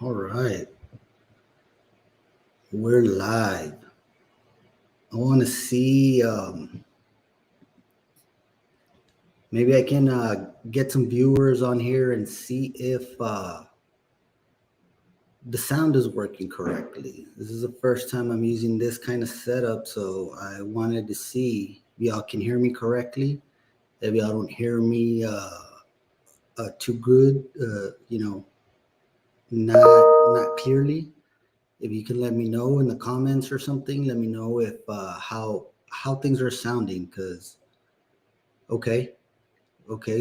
All right, we're live. I want to see. Maybe I can get some viewers on here and see if the sound is working correctly. This is the first time I'm using this kind of setup, so I wanted to see if y'all can hear me correctly. If y'all don't hear me too good, not clearly. If you can let me know in the comments or something, let me know if how things are sounding. Cause okay,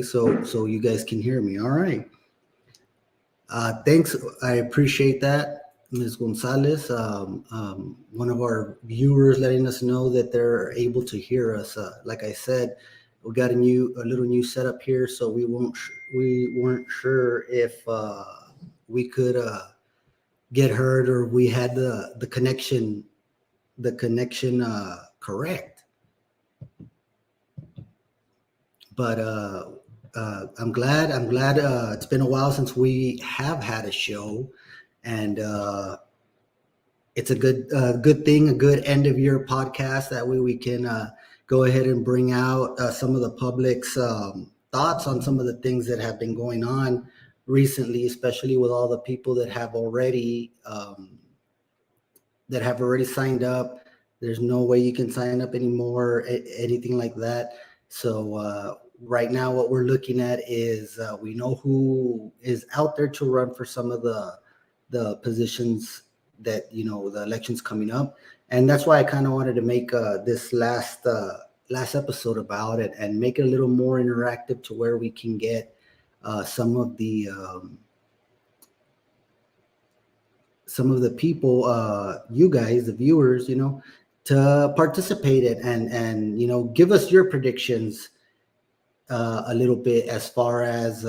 so you guys can hear me. All right. Thanks. I appreciate that, Ms. Gonzalez. One of our viewers letting us know that they're able to hear us. Like I said, we got a little new setup here, so we weren't sure if we could get heard or we had the connection correct. But I'm glad it's been a while since we have had a show, and it's a good thing, a good end of year podcast. That way we can go ahead and bring out some of the public's thoughts on some of the things that have been going on recently, especially with all the people that have already signed up. There's no way you can sign up anymore, anything like that. So right now, what we're looking at is we know who is out there to run for some of the positions that the election's coming up, and that's why I kind of wanted to make this last episode about it and make it a little more interactive to where we can get some of the people, you guys, the viewers, to participate in and give us your predictions a little bit as far as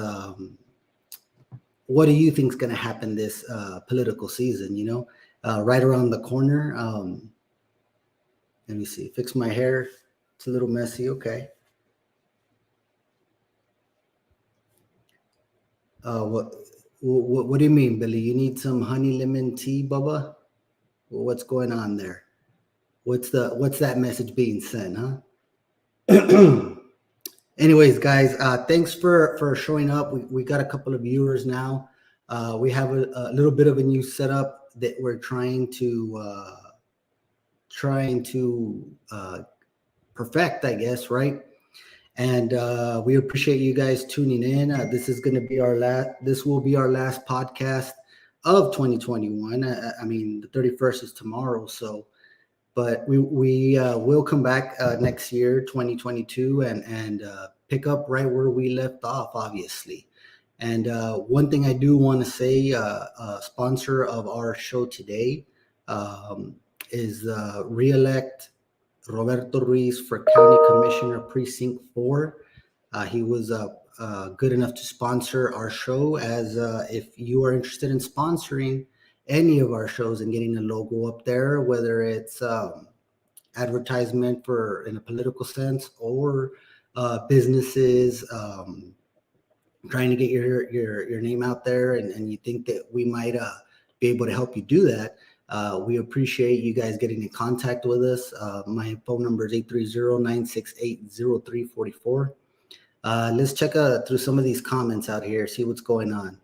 what do you think is going to happen this political season, right around the corner. Let me see, fix my hair. It's a little messy. Okay. What do you mean, Billy? You need some honey lemon tea, Bubba? What's going on there? What's that message being sent, huh? Anyways, guys, thanks for showing up. We got a couple of viewers now. We have a little bit of a new setup that we're trying to perfect, I guess, right? And we appreciate you guys tuning in. This will be our last podcast of 2021. I mean, the 31st is tomorrow, so. But we will come back next year, 2022, and pick up right where we left off, obviously. And one thing I do want to say, a sponsor of our show today is re-elect Roberto Ruiz for County Commissioner Precinct 4. He was good enough to sponsor our show. As if you are interested in sponsoring any of our shows and getting a logo up there, whether it's advertisement in a political sense or businesses trying to get your name out there, and you think that we might be able to help you do that, we appreciate you guys getting in contact with us. My phone number is 830-968-0344. Let's check through some of these comments out here, see what's going on.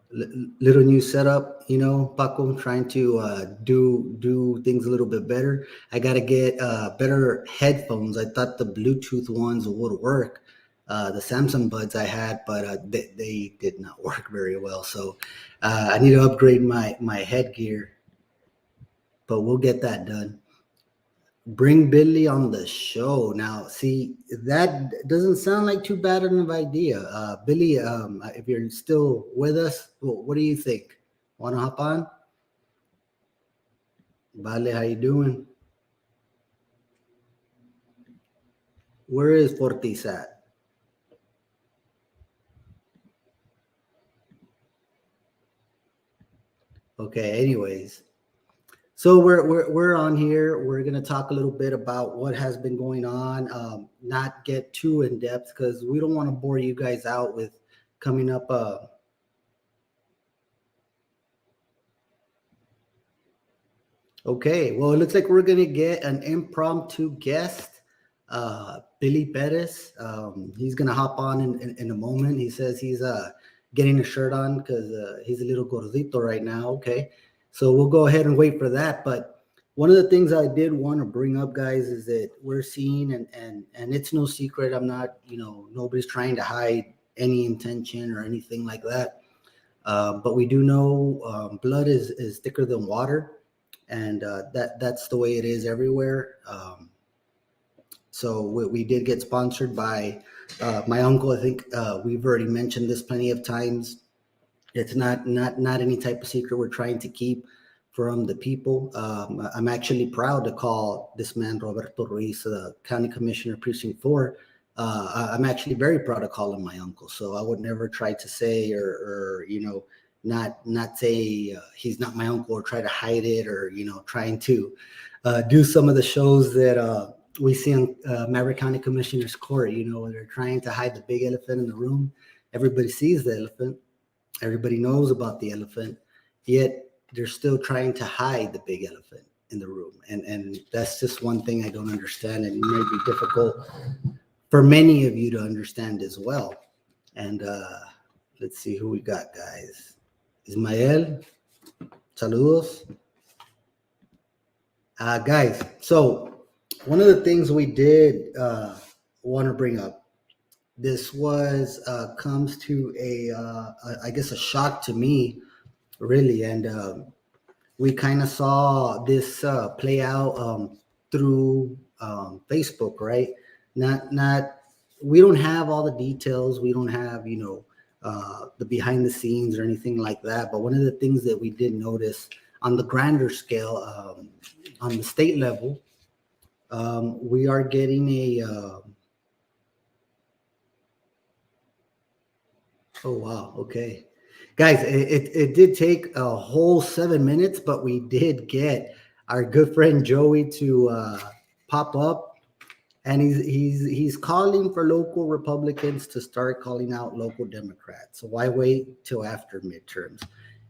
Little new setup, Paco, trying to do things a little bit better. I got to get better headphones. I thought the Bluetooth ones would work, the Samsung buds I had, but they did not work very well. So I need to upgrade my headgear, but we'll get that done. Bring Billy on the show. Now, see, that doesn't sound like too bad of an idea. Billy, if you're still with us, what do you think? Want to hop on? Vale, how you doing? Where is Fortis at? Okay, anyways. So we're on here. We're going to talk a little bit about what has been going on, not get too in depth because we don't want to bore you guys out with coming up Okay, well, it looks like we're gonna get an impromptu guest, Billy Perez. He's gonna hop on in a moment. He says he's getting a shirt on because he's a little gordito right now. Okay, so we'll go ahead and wait for that. But one of the things I did want to bring up, guys, is that we're seeing, and it's no secret. I'm not, nobody's trying to hide any intention or anything like that. But we do know blood is thicker than water, and that's the way it is everywhere. So we did get sponsored by my uncle. I think we've already mentioned this plenty of times. It's not any type of secret we're trying to keep from the people. I'm actually proud to call this man Roberto Ruiz, County Commissioner Precinct 4. I'm actually very proud to call him my uncle. So I would never try to say or not say he's not my uncle or try to hide it or trying to do some of the shows that we see on Maverick County Commissioner's Court. Where they're trying to hide the big elephant in the room. Everybody sees the elephant. Everybody knows about the elephant, yet they're still trying to hide the big elephant in the room. And that's just one thing I don't understand, and it may be difficult for many of you to understand as well. And let's see who we got, guys. Ismael, saludos. Guys, so one of the things we did want to bring up, this was comes to I guess a shock to me, really, and we kind of saw this play out through Facebook, right? Not we don't have all the details. We don't have the behind the scenes or anything like that. But one of the things that we did notice on the grander scale, on the state level, we are getting a oh wow, okay, guys, it did take a whole 7 minutes, but we did get our good friend Joey to pop up, and he's calling for local Republicans to start calling out local Democrats. So why wait till after midterms?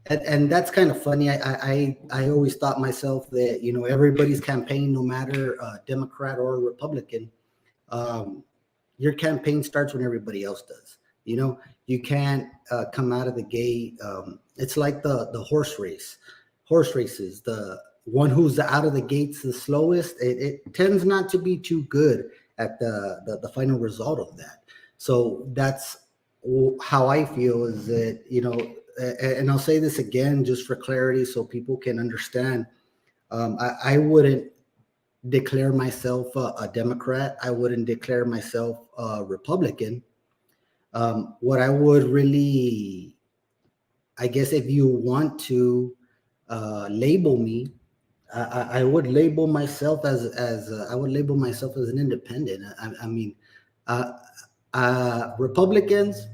And that's kind of funny. I always thought myself that everybody's campaign, no matter Democrat or Republican, your campaign starts when everybody else does. You can't come out of the gate. It's like the horse races. The one who's out of the gates the slowest, it tends not to be too good at the final result of that. So that's how I feel, is that and I'll say this again just for clarity so people can understand. I wouldn't declare myself a Democrat. I wouldn't declare myself a Republican. What I would really, I guess, if you want to label me, I would label myself as an independent. I mean, Republicans,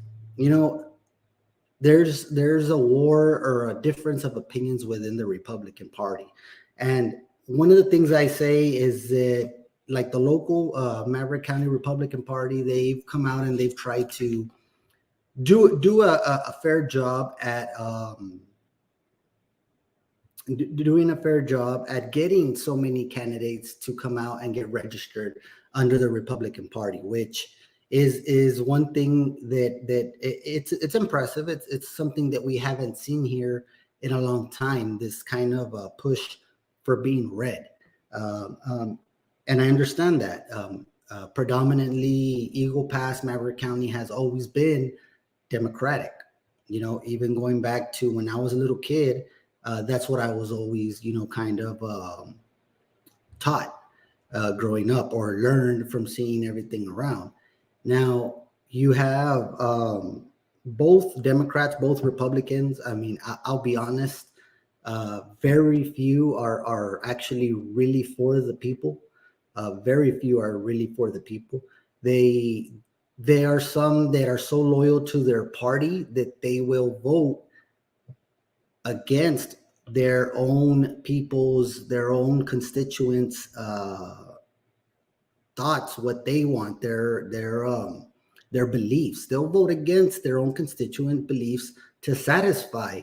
there's a war or a difference of opinions within the Republican Party, and one of the things I say is that, like, the local Maverick County Republican Party, they've come out and they've tried to do a fair job at doing a fair job at getting so many candidates to come out and get registered under the Republican Party, which is one thing that it's impressive. It's something that we haven't seen here in a long time. This kind of a push for being red, and I understand that. Predominantly, Eagle Pass, Maverick County has always been Democratic. Even going back to when I was a little kid, that's what I was always, kind of taught growing up, or learned from seeing everything around. Now you have both Democrats, both Republicans. I mean, I'll be honest, very few are actually really for the people. Very few are really for the people. There are some that are so loyal to their party that they will vote against their own people's, their own constituents' thoughts, what they want, their beliefs. They'll vote against their own constituent beliefs to satisfy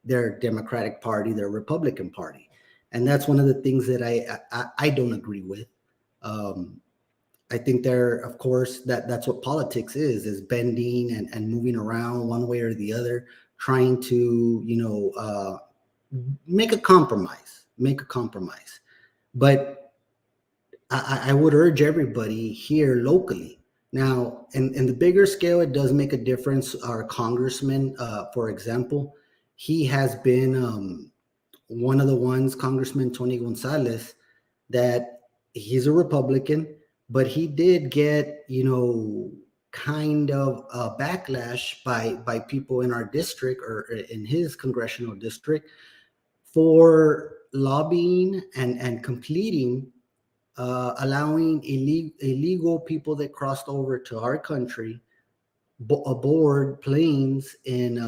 their Democratic Party, their Republican Party. And that's one of the things that I don't agree with. Um, I think there, of course, that's what politics is bending and moving around one way or the other, trying to, make a compromise. But I would urge everybody here locally. Now, in the bigger scale, it does make a difference. Our congressman, for example, he has been one of the ones, Congressman Tony Gonzalez, that he's a Republican, but he did get, kind of a backlash by people in our district or in his congressional district for lobbying and completing, allowing illegal people that crossed over to our country aboard planes in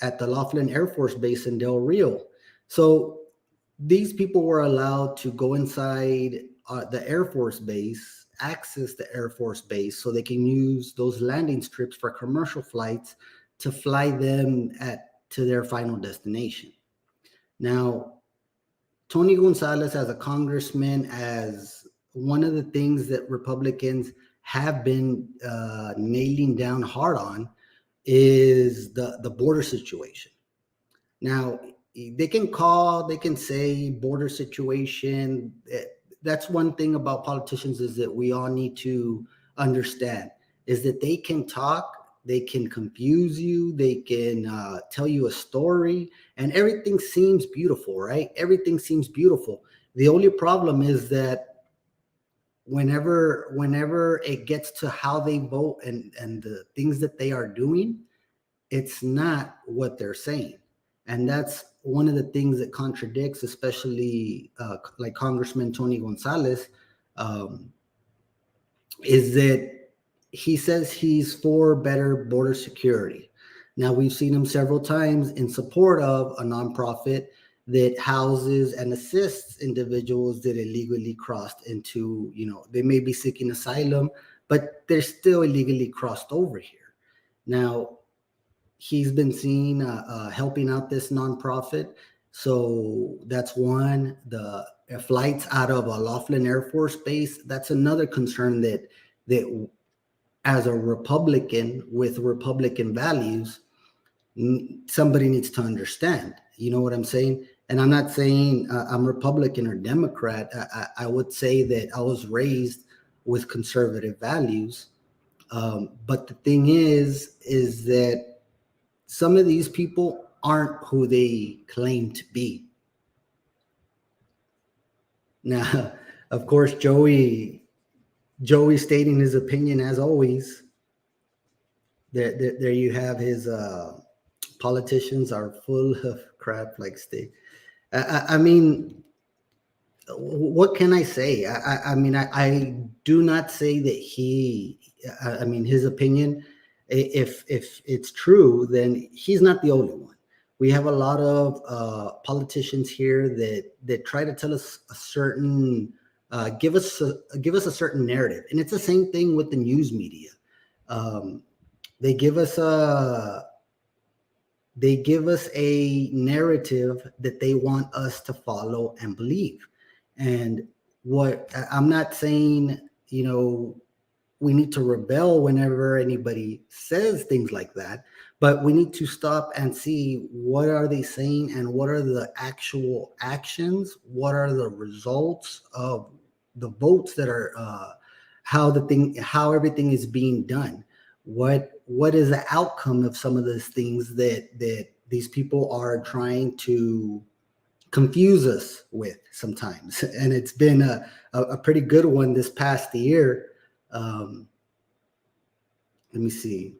at the Laughlin Air Force Base in Del Rio. So these people were allowed to go inside the Air Force Base, access the Air Force Base, so they can use those landing strips for commercial flights to fly them to their final destination. Now, Tony Gonzalez, as a congressman, as one of the things that Republicans have been nailing down hard on is the border situation. Now, they can say border situation. That's one thing about politicians is that we all need to understand is that they can talk, they can confuse you, they can tell you a story, and everything seems beautiful, right? Everything seems beautiful. The only problem is that whenever it gets to how they vote and the things that they are doing, it's not what they're saying. And that's one of the things that contradicts, especially like Congressman Tony Gonzalez, is that he says he's for better border security. Now, we've seen him several times in support of a nonprofit that houses and assists individuals that illegally crossed into, they may be seeking asylum, but they're still illegally crossed over here. Now, he's been seen helping out this nonprofit. So that's one. The flights out of a Laughlin Air Force Base, that's another concern that as a Republican with Republican values, somebody needs to understand. You know what I'm saying? And I'm not saying I'm Republican or Democrat. I would say that I was raised with conservative values. But the thing is that some of these people aren't who they claim to be. Now, of course, Joey stating his opinion as always. There you have his politicians are full of crap like Steve. I mean, what can I say? I mean, I do not say that his opinion, if it's true, then he's not the only one. We have a lot of politicians here that try to tell us a certain, give us a certain narrative, and it's the same thing with the news media. They give us a narrative that they want us to follow and believe. And what I'm not saying, we need to rebel whenever anybody says things like that, but we need to stop and see what are they saying and what are the actual actions, what are the results of the votes that are how everything is being done. What is the outcome of some of those things that these people are trying to confuse us with sometimes? And it's been a pretty good one this past year. Let me see.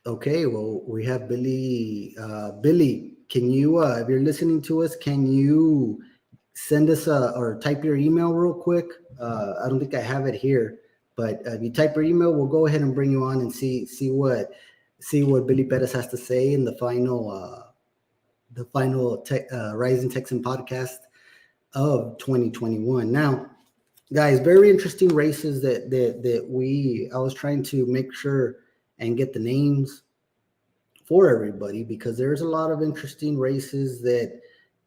Okay, well, we have Billy. Billy, can you, if you're listening to us, can you send us or type your email real quick? I don't think I have it here, but if you type your email, we'll go ahead and bring you on and see what Billy Perez has to say in the final Rising Texan podcast of 2021. Now, guys, very interesting races that I was trying to make sure and get the names for everybody, because there's a lot of interesting races that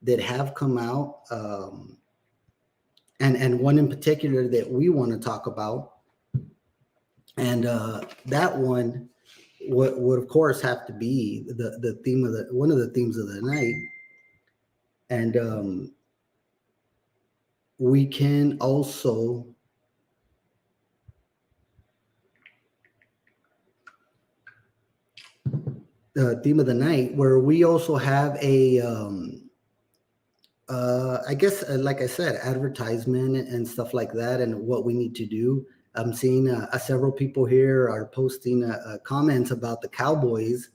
that have come out, and one in particular that we want to talk about. And that one would of course have to be the theme of one of the themes of the night. And we can also the theme of the night, where we also have a I guess, like I said, advertisement and stuff like that, and what we need to do. I'm seeing several people here are posting comments about the Cowboys.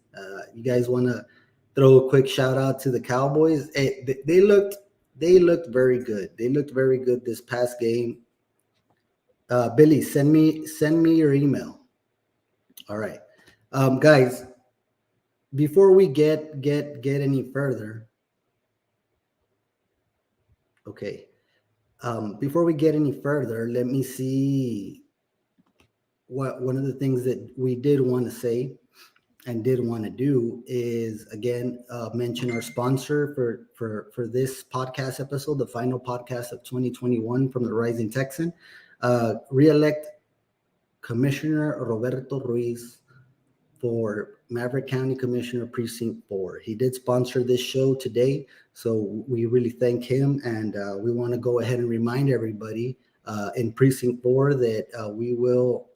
You guys want to throw a quick shout out to the Cowboys? They looked very good. They looked very good this past game. Billy, send me your email. All right, guys. Before we get any further, okay. Before we get any further, let me see what one of the things that we did want to say and did want to do is, again, mention our sponsor for this podcast episode, the final podcast of 2021 from the Rising Texan. Re-elect Commissioner Roberto Ruiz for Maverick County Commissioner Precinct 4. He did sponsor this show today, so we really thank him, and we want to go ahead and remind everybody in Precinct 4 that we will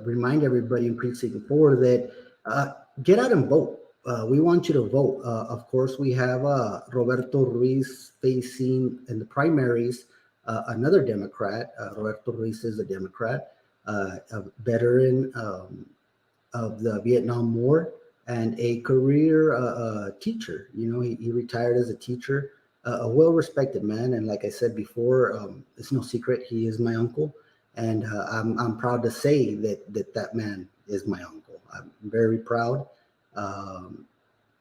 remind everybody in Precinct 4 that get out and vote. We want you to vote. Of course, we have Roberto Ruiz facing in the primaries another Democrat. Roberto Ruiz is a Democrat, a veteran of the Vietnam War and a career teacher. You know, he retired as a teacher, a well-respected man. And like I said before, it's no secret, he is my uncle. And I'm proud to say that man is my uncle. I'm very proud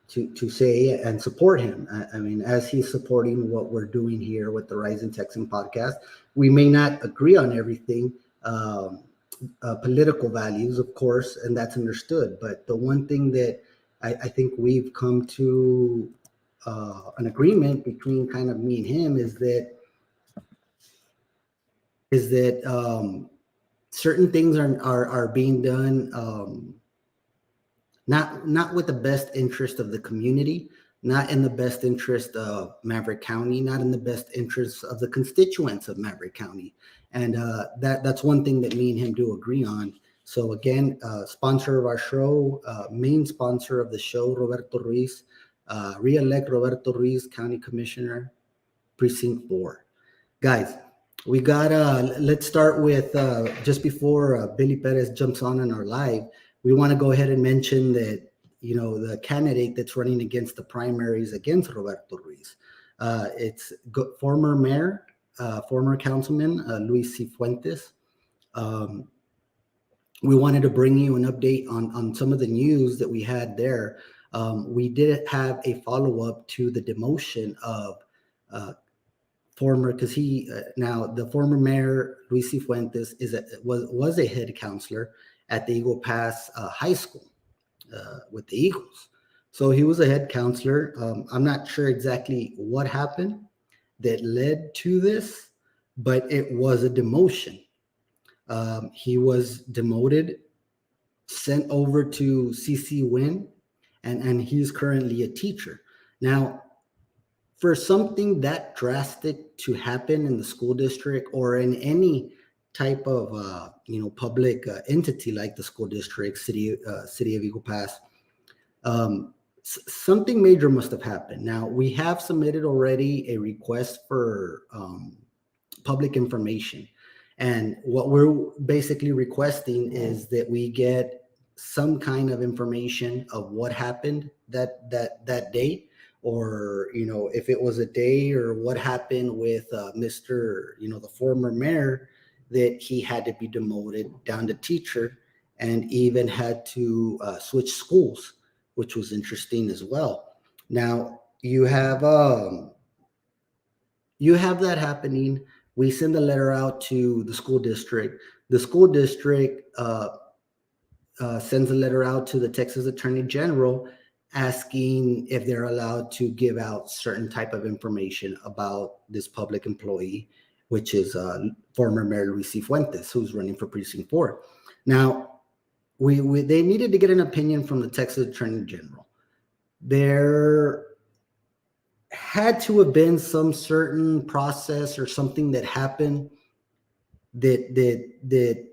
to say and support him. I mean, as he's supporting what we're doing here with the Rising Texan podcast. We may not agree on everything, political values, of course, and that's understood. But the one thing that I think we've come to an agreement between kind of me and him is that certain things are being done not with the best interest of the community, not in the best interest of Maverick County, not in the best interest of the constituents of Maverick County. And that's one thing that me and him do agree on. So again, sponsor of our show, main sponsor of the show, Roberto Ruiz, re-elect Roberto Ruiz, County Commissioner, Precinct 4. Guys, we got, let's start with, just before Billy Perez jumps on our live, we want to go ahead and mention that, you know, the candidate that's running against the primaries against Roberto Ruiz, it's former mayor, former councilman, Luis Cifuentes. We wanted to bring you an update on some of the news that we had there. We did have a follow-up to the demotion of former, because he now the former mayor Luis Cifuentes was a head counselor at the Eagle Pass High School with the Eagles. So he was a head counselor. I'm not sure exactly what happened that led to this, but it was a demotion. He was demoted, sent over to CC Win, and he's currently a teacher. Now, for something that drastic to happen in the school district or in any type of public entity like the school district, city of Eagle Pass, something major must have happened. Now, we have submitted already a request for public information, and what we're basically requesting is that we get some kind of information of what happened that day, or if it was a day, or what happened with Mr. The former mayor, that he had to be demoted down to teacher and even had to switch schools, which was interesting as well. Now you have that happening. We send a letter out to the school district. The school district sends a letter out to the Texas Attorney General asking if they're allowed to give out certain type of information about this public employee, which is former Mayor Luis Cifuentes, who's running for Precinct 4. Now, they needed to get an opinion from the Texas Attorney General. There had to have been some certain process or something that happened that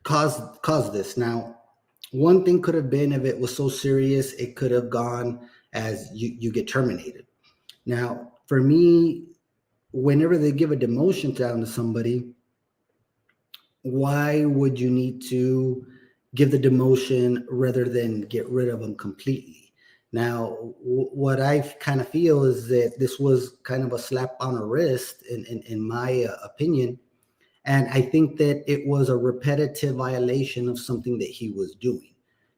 caused this. Now, one thing could have been, if it was so serious, it could have gone as you get terminated. Now, for me, whenever they give a demotion down to somebody, why would you need to give the demotion rather than get rid of them completely? Now, what I kind of feel is that this was kind of a slap on the wrist, in my opinion. And I think that it was a repetitive violation of something that he was doing.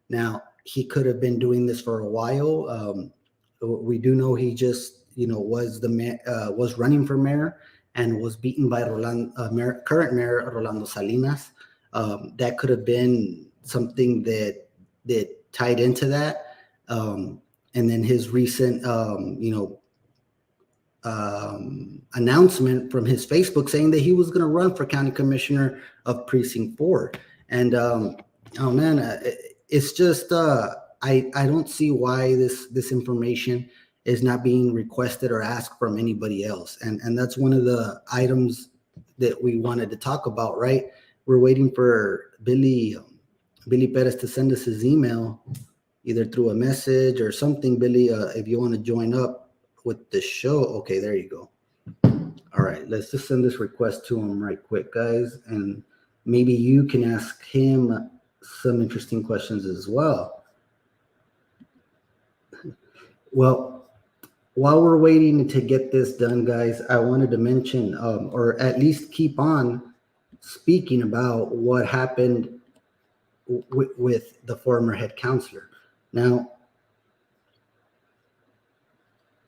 Now, he could have been doing this for a while. We do know he just, was running for mayor and was beaten by current mayor Rolando Salinas. That could have been something that tied into that. And then his recent, announcement from his Facebook saying that he was going to run for county commissioner of Precinct 4. And it's just I don't see why this information is not being requested or asked from anybody else. And that's one of the items that we wanted to talk about, right? We're waiting for Billy Perez to send us his email, either through a message or something. Billy, if you want to join up with the show. Okay, there you go. All right, let's just send this request to him right quick, guys. And maybe you can ask him some interesting questions as well. Well, while we're waiting to get this done, guys, I wanted to mention, or at least keep on speaking about what happened with the former head counselor. Now,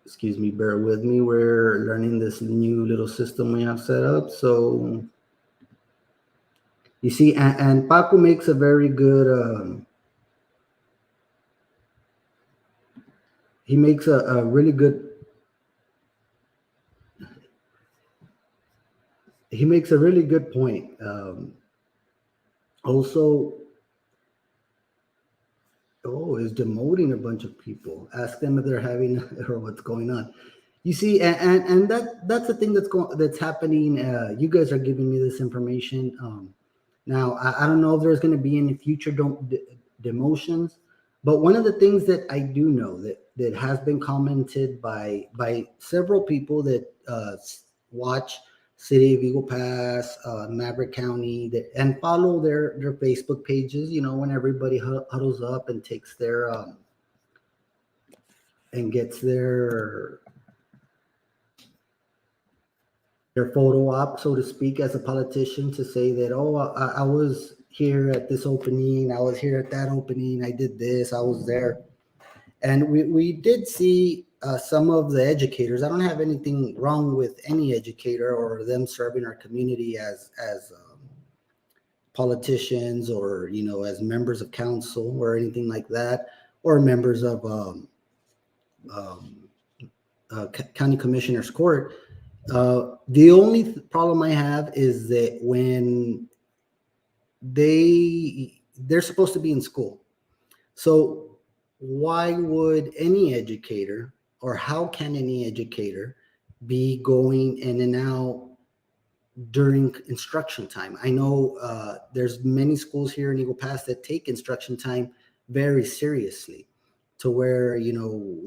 excuse me, bear with me. We're learning this new little system we have set up. So you see, and Paco makes a very good, he makes a really good, point. Also, is demoting a bunch of people. Ask them if they're having or what's going on. You see, and that's the thing that's happening. You guys are giving me this information. Now, I don't know if there's going to be any future demotions, but one of the things that I do know that has been commented by several people that watch City of Eagle Pass, Maverick County, and follow their Facebook pages, when everybody huddles up and takes their and gets their photo op, so to speak, as a politician, to say that, I was here at this opening, I was here at that opening, I did this, I was there. And we did see some of the educators. I don't have anything wrong with any educator or them serving our community as politicians, or as members of council or anything like that, or members of county commissioner's court. The only problem I have is that when they're supposed to be in school, so why would any educator, or how can any educator be going in and out during instruction time? I know there's many schools here in Eagle Pass that take instruction time very seriously, to where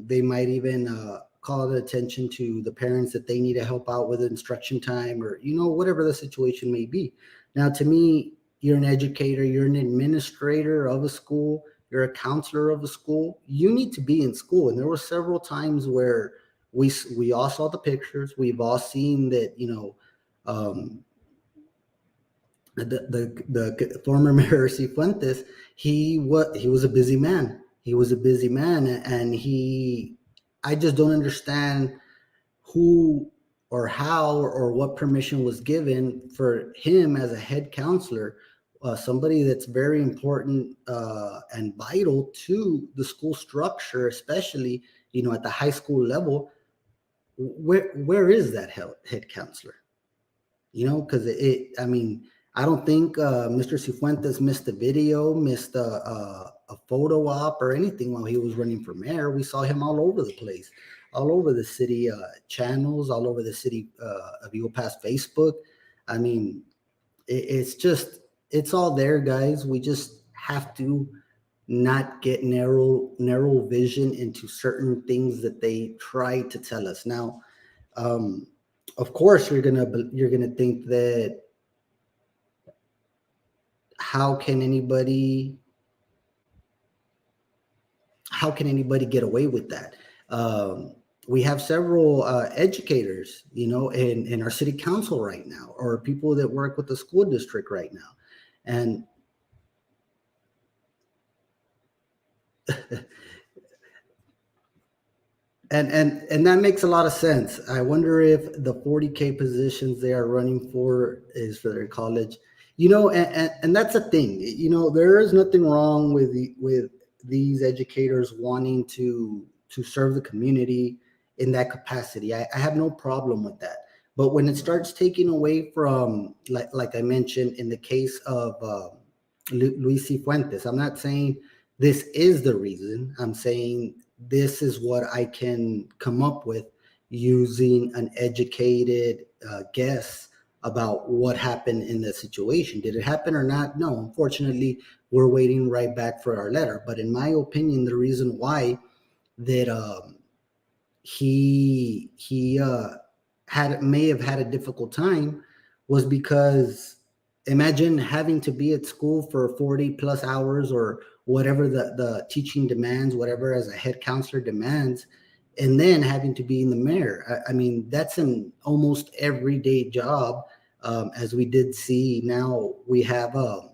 they might even call attention to the parents that they need to help out with instruction time, or whatever the situation may be. Now, to me, you're an educator, you're an administrator of a school, you're a counselor of a school, you need to be in school. And there were several times where we all saw the pictures. We've all seen that, the former Mayor Cifuentes, he was a busy man. He was a busy man, and I just don't understand who or how or what permission was given for him as a head counselor somebody that's very important and vital to the school structure, especially at the high school level. Where is that head counselor? Because I mean, I don't think Mr. Cifuentes missed a video, missed a photo op or anything while he was running for mayor. We saw him all over the place, all over the city channels, all over the city of Eagle Pass Facebook. I mean, it's all there, guys. We just have to not get narrow vision into certain things that they try to tell us. Now, of course, you're gonna think that how can anybody get away with that? We have several educators, in our city council right now, or people that work with the school district right now, and and that makes a lot of sense. I wonder if the 40K positions they are running for is for their college, and that's a thing. There is nothing wrong with these educators wanting to serve the community in that capacity. I have no problem with that. But when it starts taking away from, like I mentioned in the case of Luis Cifuentes, I'm not saying this is the reason. I'm saying this is what I can come up with using an educated guess about what happened in the situation. Did it happen or not? No, unfortunately, we're waiting right back for our letter. But in my opinion, the reason why that he may have had a difficult time was because imagine having to be at school for 40 plus hours or whatever the teaching demands, whatever as a head counselor demands, and then having to be in the mayor. I mean, that's an almost everyday job. As we did see, now we have a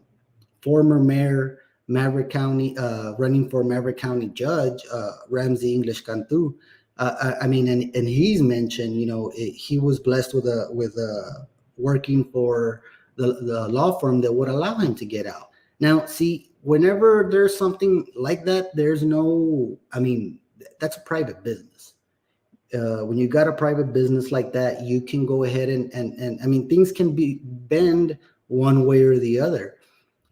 former mayor, Maverick County, running for Maverick County judge, Ramsey English Cantu. I mean, and he's mentioned, he was blessed with working for the law firm that would allow him to get out. Now, see, whenever there's something like that, that's a private business. When you got a private business like that, you can go ahead and I mean, things can be bend one way or the other.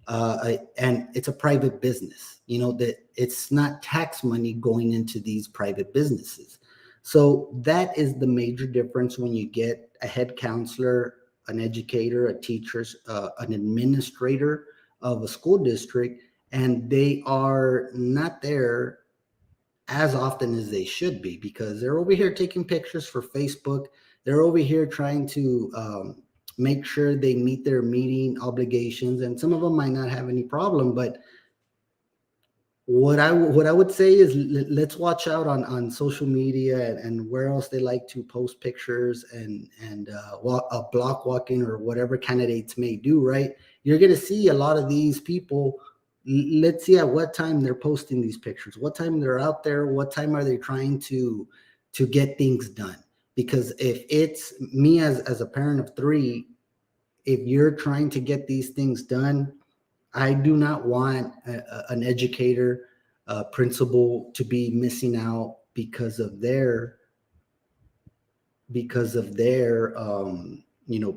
And it's a private business, that it's not tax money going into these private businesses. So that is the major difference when you get a head counselor, an educator, a teacher, an administrator of a school district, and they are not there as often as they should be because they're over here taking pictures for Facebook. They're over here trying to make sure they meet their meeting obligations, and some of them might not have any problem. But what I would say is let's watch out on social media and where else they like to post pictures and block walking or whatever candidates may do. Right, you're going to see a lot of these people. Let's see at what time they're posting these pictures, what time they're out there, what time are they trying to get things done. Because if it's me as a parent of 3, if you're trying to get these things done, I do not want an educator, principal to be missing out because of their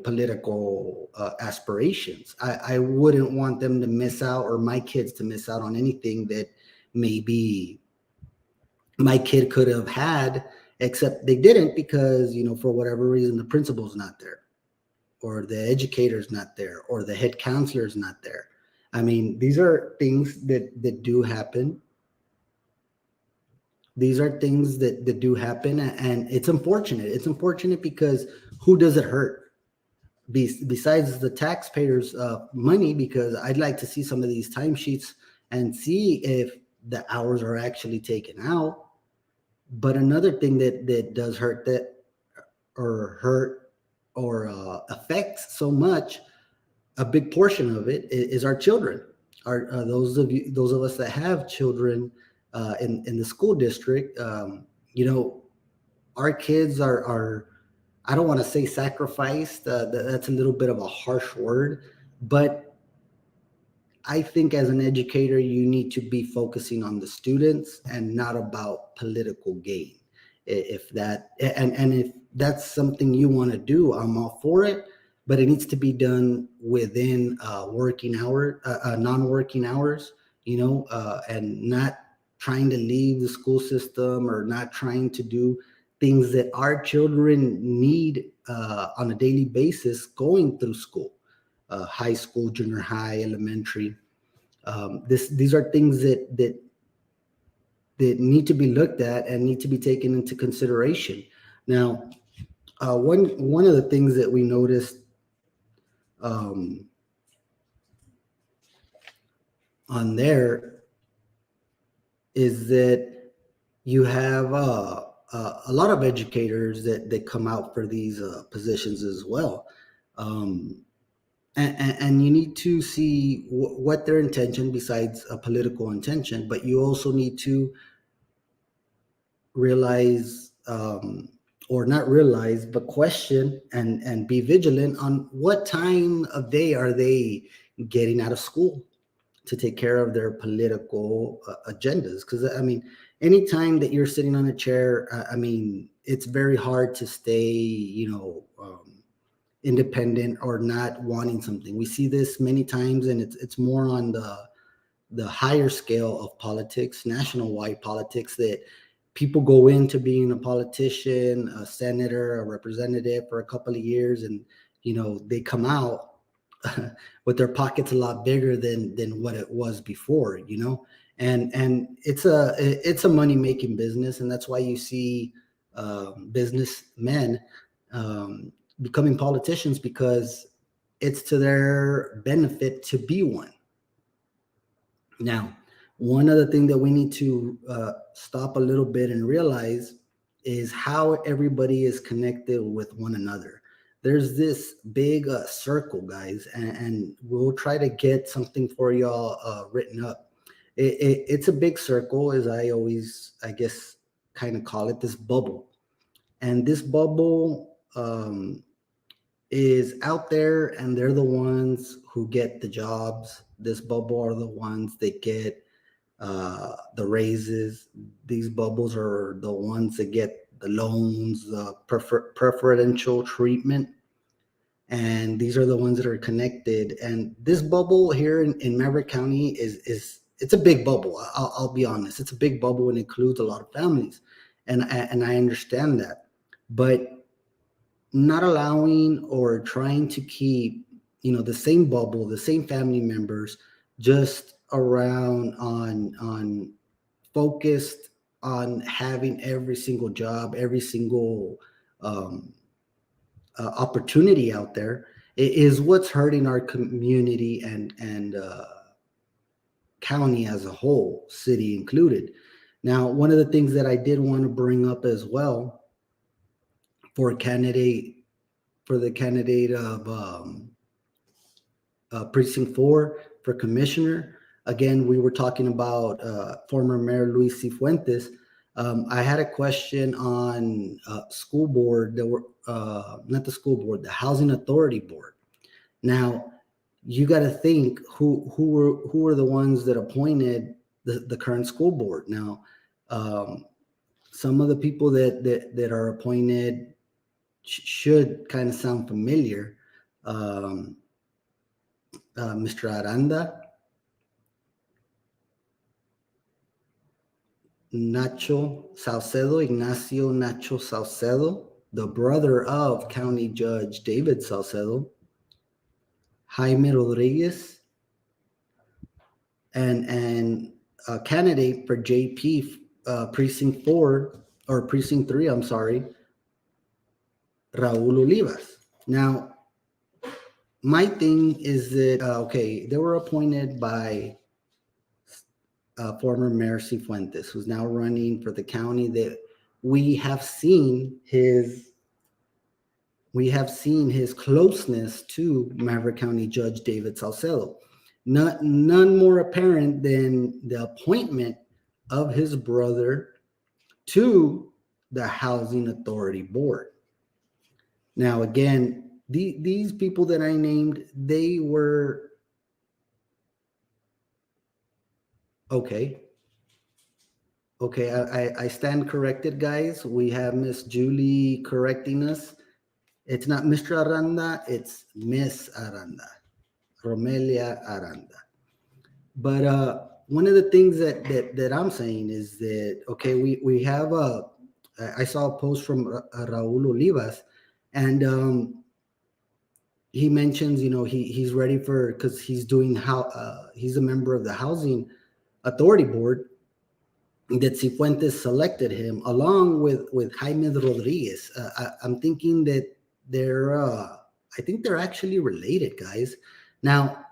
political aspirations. I wouldn't want them to miss out, or my kids to miss out on anything that maybe my kid could have had, except they didn't because, for whatever reason, the principal's not there, or the educator's not there, or the head counselor's not there. I mean, these are things that do happen. These are things that do happen, and it's unfortunate. It's unfortunate because who does it hurt? Besides the taxpayers' money, because I'd like to see some of these timesheets and see if the hours are actually taken out. But another thing that does hurt affects so much, a big portion of it is our children. Those of us that have children in the school district. Our kids are I don't want to say sacrificed. That's a little bit of a harsh word, but I think as an educator, you need to be focusing on the students and not about political gain. If that and if that's something you want to do, I'm all for it. But it needs to be done within non-working hours, and not trying to leave the school system or not trying to do things that our children need on a daily basis going through school, high school, junior high, elementary. These are things that need to be looked at and need to be taken into consideration. Now, one of the things that we noticed um, on there is that you have a lot of educators that come out for these positions as well. And you need to see what their intention besides a political intention, but you also need to realize, or not realize, but question and be vigilant on what time of day are they getting out of school to take care of their political agendas. Because I mean, anytime that you're sitting on a chair, I mean, it's very hard to stay, independent or not wanting something. We see this many times, and it's more on the higher scale of politics, national wide politics, that people go into being a politician, a senator, a representative for a couple of years, and they come out with their pockets a lot bigger than what it was before, and it's a money making business, and that's why you see businessmen becoming politicians, because it's to their benefit to be one. Now, one other thing that we need to stop a little bit and realize is how everybody is connected with one another. There's this big circle, guys, and we'll try to get something for y'all written up. It's a big circle, as I always, I guess, kind of call it, this bubble. And this bubble is out there, and they're the ones who get the jobs. This bubble are the ones that get the raises. These bubbles are the ones that get the loans, the preferential treatment. And these are the ones that are connected. And this bubble here in Maverick County is it's a big bubble. I'll be honest. It's a big bubble and includes a lot of families. And I understand that. But not allowing or trying to keep, the same bubble, the same family members, just around on focused on having every single job, every single opportunity out there, is what's hurting our community and county as a whole, city included. Now, one of the things that I did want to bring up as well for the candidate of Precinct 4 for commissioner. Again, we were talking about former Mayor Luis Cifuentes. I had a question on school board, that were not the school board, the Housing Authority Board. Now, you got to think who were the ones that appointed the current school board. Now, some of the people that are appointed should kind of sound familiar. Mr. Aranda, Ignacio Nacho Salcedo, the brother of County Judge David Salcedo, Jaime Rodriguez, and a candidate for JP Precinct 4 or Precinct 3, I'm sorry, Raul Olivas. Now, my thing is that, they were appointed by former Mayor Cifuentes, who's now running for the county, that we have seen his closeness to Maverick County Judge David Salcedo. None more apparent than the appointment of his brother to the Housing Authority Board. Now, again, these people that I named, they were Okay. Okay, I stand corrected, guys. We have Miss Julie correcting us. It's not Mr. Aranda, it's Miss Aranda, Romelia Aranda. But one of the things that I'm saying is that, okay, we have I saw a post from Raul Olivas, and he mentions, he's ready for, because he's doing how he's a member of the Housing Authority Board, that Cifuentes selected him along with Jaime Rodriguez. I'm thinking that I think they're actually related, guys. Now,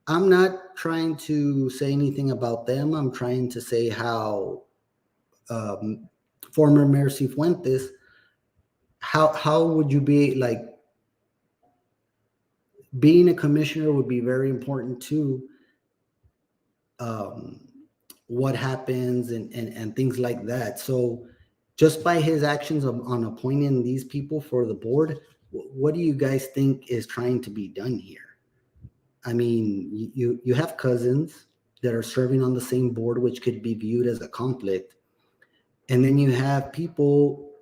I'm not trying to say anything about them. I'm trying to say how former Mayor Cifuentes, how would you be like, being a commissioner would be very important too. What happens and things like that. So just by his actions on appointing these people for the board, what do you guys think is trying to be done here? I mean, you have cousins that are serving on the same board, which could be viewed as a conflict. And then you have people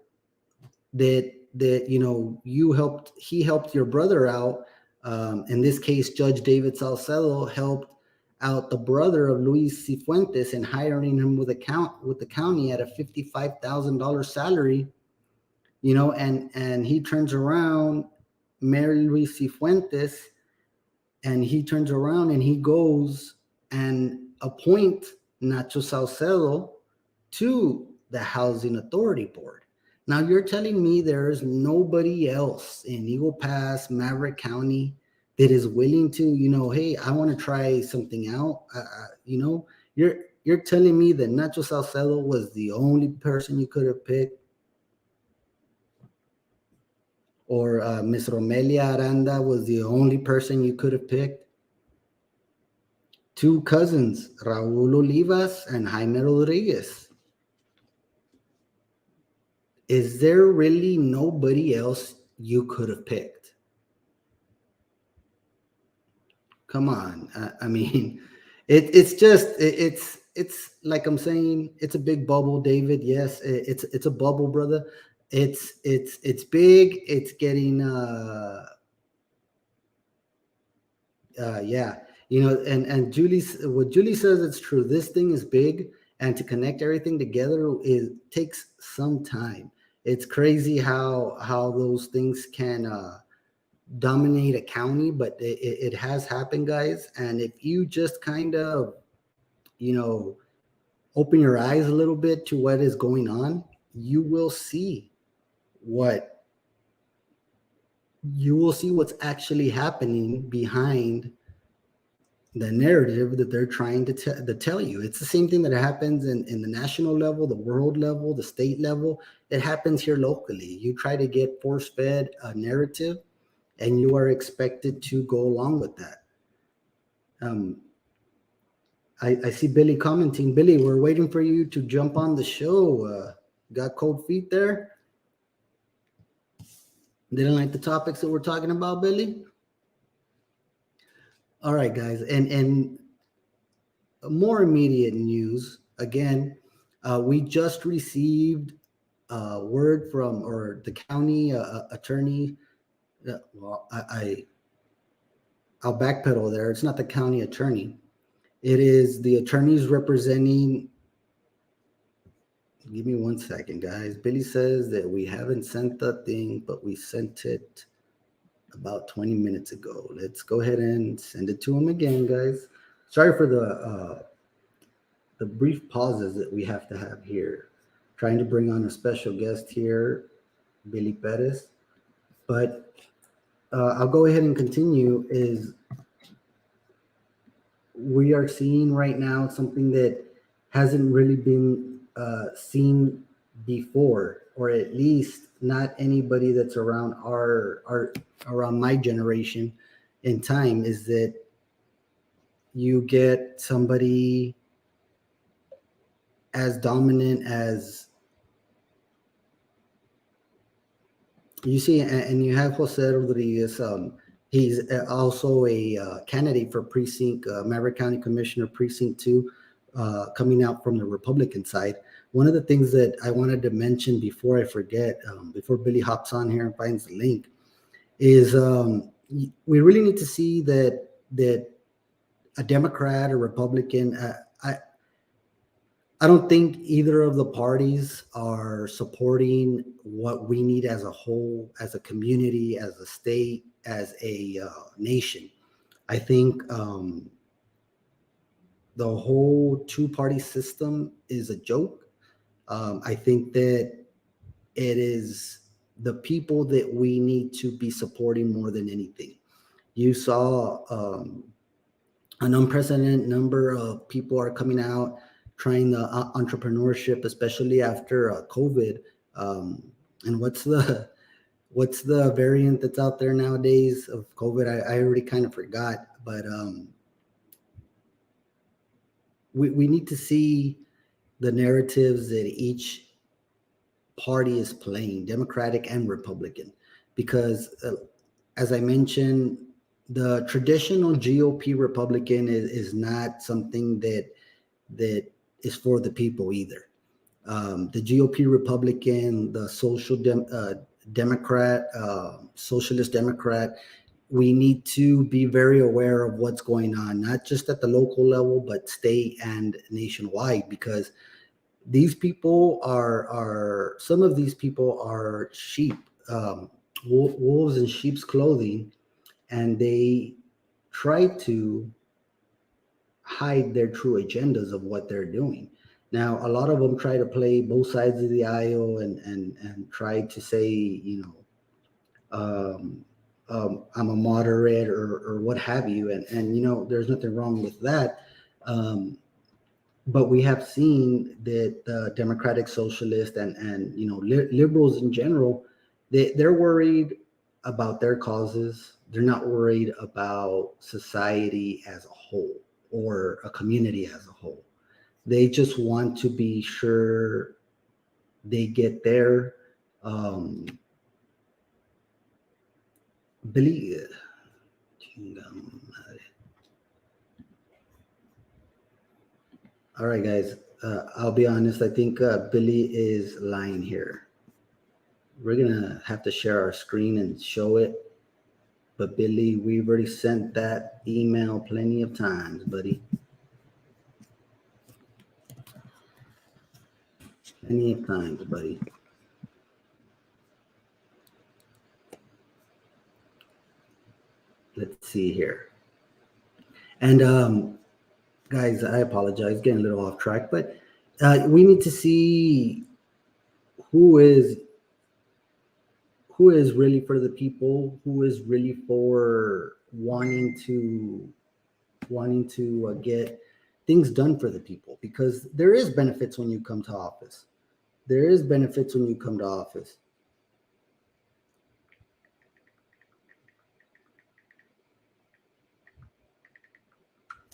that he helped your brother out. In this case, Judge David Salcedo helped out the brother of Luis Cifuentes and hiring him with the county at a $55,000 salary, and he turns around, Mayor Luis Cifuentes, and he turns around and he goes and appoint Nacho Salcedo to the Housing Authority Board. Now you're telling me there's nobody else in Eagle Pass, Maverick County that is willing to, hey, I want to try something out. You're telling me that Nacho Salcedo was the only person you could have picked, or Miss Romelia Aranda was the only person you could have picked? Two cousins, Raul Olivas and Jaime Rodriguez. Is there really nobody else you could have picked? Come on. I mean, it's like I'm saying, it's a big bubble, David. Yes, it's a bubble, brother. It's big. It's getting yeah, and what Julie says, it's true. This thing is big, and to connect everything together, it takes some time. It's crazy how those things can dominate a county, but it has happened, guys. And if you just kind of, open your eyes a little bit to what is going on, you will see what's actually happening behind the narrative that they're trying to tell you. It's the same thing that happens in the national level, the world level, the state level. It happens here locally. You try to get force-fed a narrative, and you are expected to go along with that. I see Billy commenting. Billy, we're waiting for you to jump on the show. Got cold feet there? Didn't like the topics that we're talking about, Billy? All right, guys. And more immediate news. Again, we just received word from, or the county attorney. Well, I'll backpedal there. It's not the county attorney. It is the attorneys representing. Give me 1 second, guys. Billy says that we haven't sent the thing, but we sent it about 20 minutes ago. Let's go ahead and send it to him again, guys. Sorry for the brief pauses that we have to have here. Trying to bring on a special guest here, Billy Perez. But I'll go ahead and continue. Is we are seeing right now something that hasn't really been seen before, or at least not anybody that's around around my generation in time, is that you get somebody as dominant as you see, and you have Jose Rodriguez. He's also a candidate for precinct, Maverick County Commissioner Precinct 2, coming out from the Republican side. One of the things that I wanted to mention before I forget, before Billy hops on here and finds the link, is we really need to see that a Democrat or Republican, I don't think either of the parties are supporting what we need as a whole, as a community, as a state, as a nation. I think the whole two-party system is a joke. I think that it is the people that we need to be supporting more than anything. You saw an unprecedented number of people are coming out trying the entrepreneurship, especially after COVID. And what's the variant that's out there nowadays of COVID? I already kind of forgot, but we need to see the narratives that each party is playing, Democratic and Republican, because as I mentioned, the traditional GOP Republican is not something that is for the people either. The GOP Republican, the Democrat, Socialist Democrat, we need to be very aware of what's going on, not just at the local level, but state and nationwide, because these people are some of these people are sheep, wolves in sheep's clothing, and they try to hide their true agendas of what they're doing. Now, a lot of them try to play both sides of the aisle and try to say, I'm a moderate or what have you. And there's nothing wrong with that. But we have seen that the Democratic Socialists and liberals in general, they're worried about their causes. They're not worried about society as a whole or a community as a whole. They just want to be sure they get their believe. All right, guys. I'll be honest. I think Billy is lying here. We're gonna have to share our screen and show it. But Billy, we've already sent that email plenty of times, buddy. Plenty of times, buddy. Let's see here. And guys, I apologize, getting a little off track, but we need to see who is really for the people, who is really for wanting to get things done for the people, because there is benefits when you come to office. There is benefits when you come to office.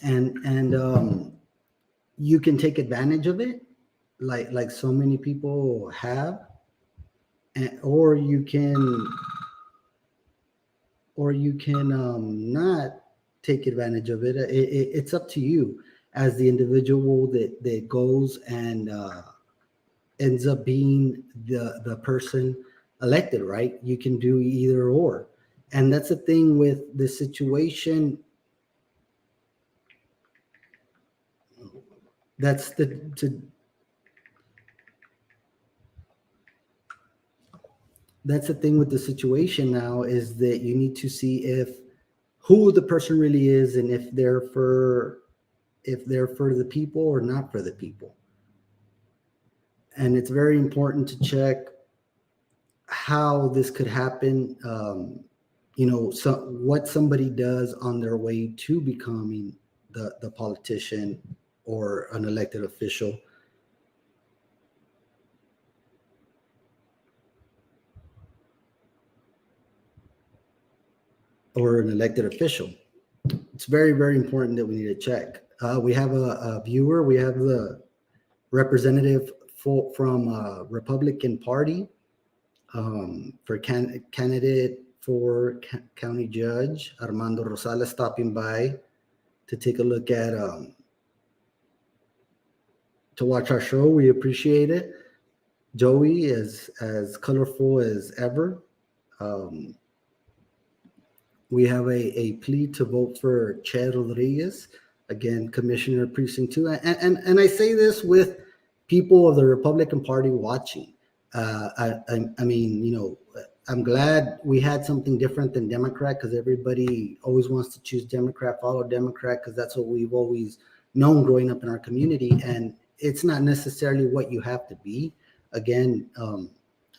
And you can take advantage of it, like so many people have, or you can not take advantage of it. It's up to you as the individual that goes and ends up being the person elected, right? You can do either or. And that's the thing with the situation. That's the thing with the situation now, is that you need to see who the person really is, and if they're for the people or not for the people. And it's very important to check how this could happen. What somebody does on their way to becoming the politician or an elected official. Or an elected official. It's very, very important that we need to check. We have a viewer. We have the representative from Republican Party for candidate for county judge, Armando Rosales, stopping by to take a look at to watch our show. We appreciate it. Joey is as colorful as ever. Um, we have a plea to vote for Che Rodriguez, again, Commissioner Precinct 2. And I say this with people of the Republican Party watching. I mean, I'm glad we had something different than Democrat, because everybody always wants to choose Democrat, follow Democrat, because that's what we've always known growing up in our community. And it's not necessarily what you have to be. Again,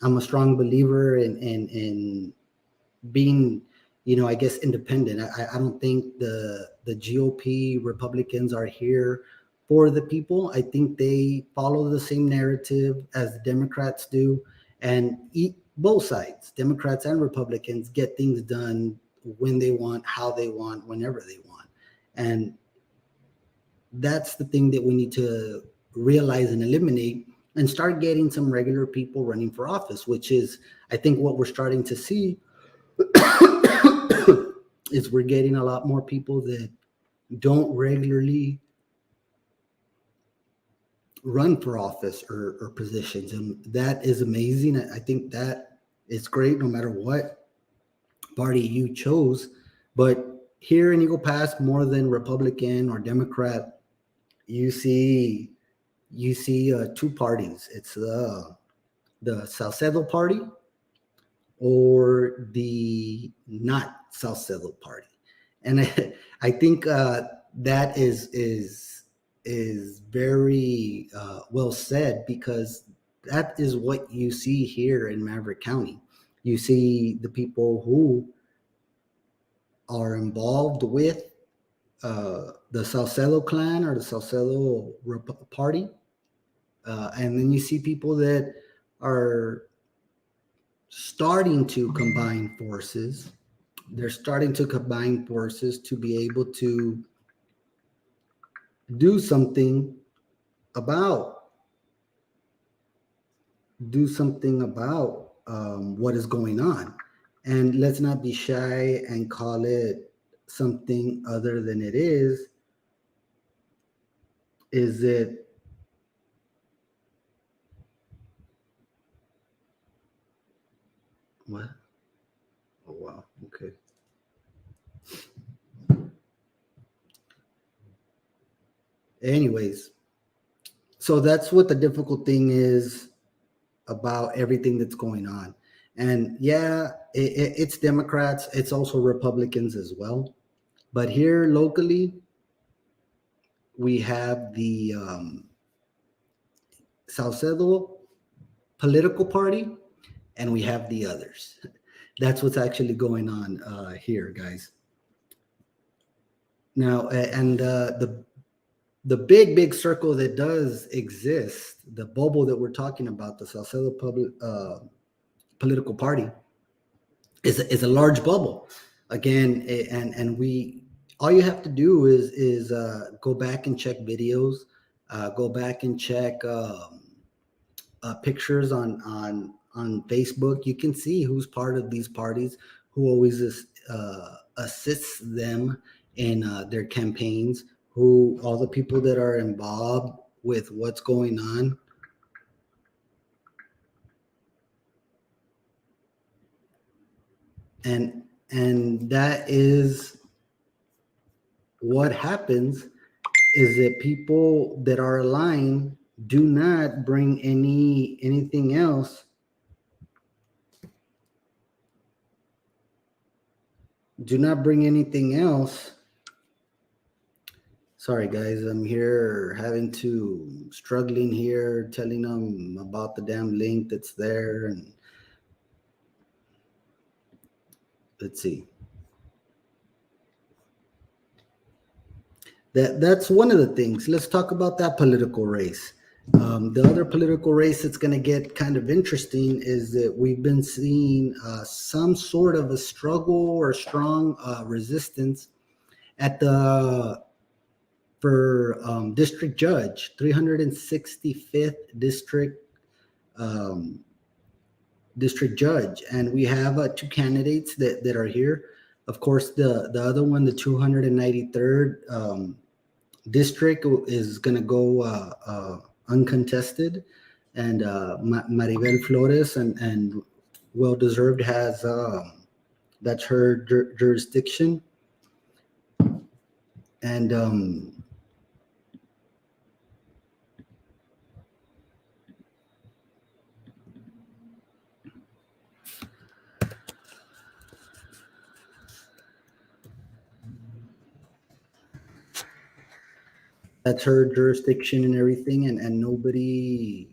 I'm a strong believer in being, I guess, independent. I don't think the GOP Republicans are here for the people. I think they follow the same narrative as the Democrats do, and both sides, Democrats and Republicans, get things done when they want, how they want, whenever they want. And that's the thing that we need to realize and eliminate, and start getting some regular people running for office, which is, I think, what we're starting to see is we're getting a lot more people that don't regularly run for office or positions. And that is amazing. I think that is great no matter what party you chose. But here in Eagle Pass, more than Republican or Democrat, you see two parties. It's the Salcedo party or the not Salcedo party. And I think that is very well said, because that is what you see here in Maverick County. You see the people who are involved with the Salcedo clan or the Salcedo party. And then you see people that are starting to combine forces. They're starting to combine forces to be able to do something about what is going on. And let's not be shy and call it something other than it is. Is it what? Oh, wow. Okay. Anyways, so that's what the difficult thing is about everything that's going on. And yeah, it's Democrats, it's also Republicans as well. But here locally, we have the Salcedo political party, and we have the others. That's what's actually going on here, guys. Now, and the big circle that does exist, the bubble that we're talking about, the Salcedo political party, is a large bubble. Again, and we, all you have to do is go back and check videos, go back and check pictures on Facebook. You can see who's part of these parties, who always assists them in their campaigns, who all the people that are involved with what's going on. And that is what happens, is that people that are aligned do not bring anything else. Do not bring anything else. Sorry, guys, I'm here struggling here, telling them about the damn link that's there. And let's see. That's one of the things. Let's talk about that political race. The other political race that's going to get kind of interesting is that we've been seeing some sort of a struggle or strong resistance at for district judge, 365th district judge. And we have two candidates that are here. Of course, the other one, the 293rd district, is going to go uncontested, and Maribel Flores and well deserved has that's her jurisdiction, and that's her jurisdiction and everything, and nobody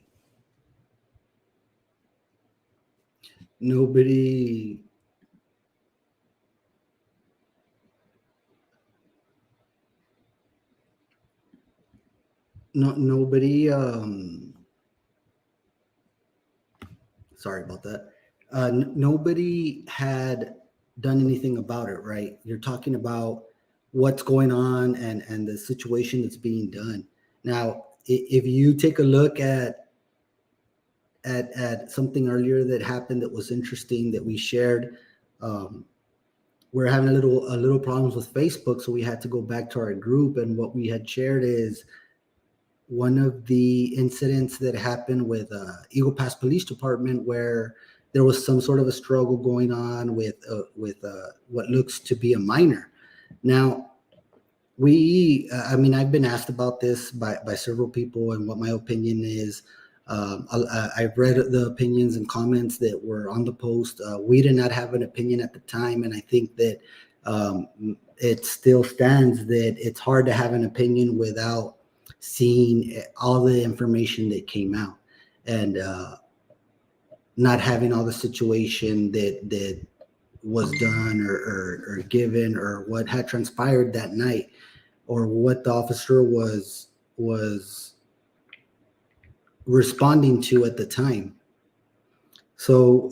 nobody sorry about that. Nobody had done anything about it, right? You're talking about what's going on and the situation that's being done. Now, if you take a look at something earlier that happened that was interesting that we shared, we're having a little problems with Facebook, so we had to go back to our group, and what we had shared is one of the incidents that happened with Eagle Pass Police Department, where there was some sort of a struggle going on with what looks to be a minor. Now, I mean, I've been asked about this by several people and what my opinion is. I've read the opinions and comments that were on the post. We did not have an opinion at the time, and I think that it still stands that it's hard to have an opinion without seeing all the information that came out, and not having all the situation that was done or given, or what had transpired that night, or what the officer was responding to at the time. So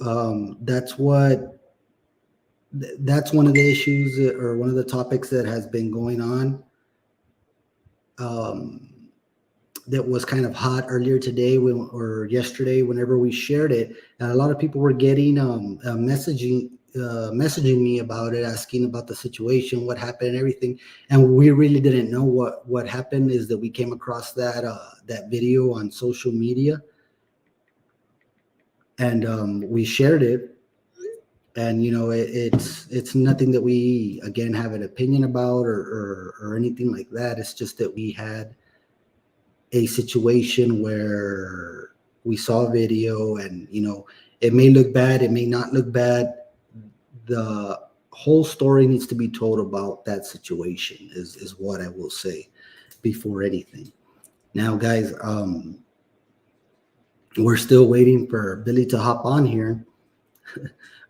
that's one of the issues, or one of the topics that has been going on. That was kind of hot earlier today or yesterday, whenever we shared it, and a lot of people were getting messaging me about it, asking about the situation, what happened, and everything. And we really didn't know what happened. Is that we came across that video on social media, and we shared it. And it's nothing that we again have an opinion about or anything like that. It's just that we had a situation where we saw a video, and it may look bad, it may not look bad. The whole story needs to be told about that situation, is what I will say before anything. Now, guys, we're still waiting for Billy to hop on here.